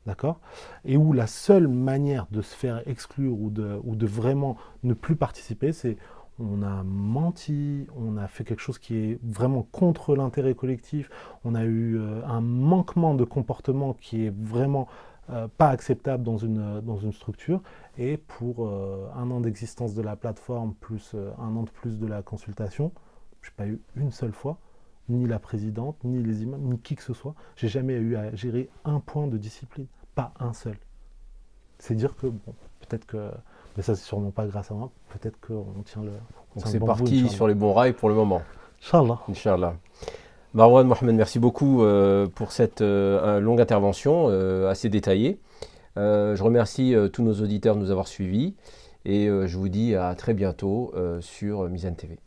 d'accord? Et où la seule manière de se faire exclure ou de vraiment ne plus participer, c'est on a menti, on a fait quelque chose qui est vraiment contre l'intérêt collectif, on a eu un manquement de comportement qui est vraiment pas acceptable dans une structure, et pour 1 an d'existence de la plateforme, plus 1 an de plus de la consultation, je n'ai pas eu une seule fois, ni la présidente, ni les imams, ni qui que ce soit, j'ai jamais eu à gérer un point de discipline, pas un seul. C'est dire que, bon, peut-être que... Mais ça, c'est sûrement pas grâce à moi. Peut-être qu'on tient le... Donc c'est parti sur les bons rails pour le moment. Inch'Allah. Inch'Allah. Marwan Mohamed, merci beaucoup pour cette longue intervention assez détaillée. Je remercie tous nos auditeurs de nous avoir suivis et je vous dis à très bientôt sur Mizan TV.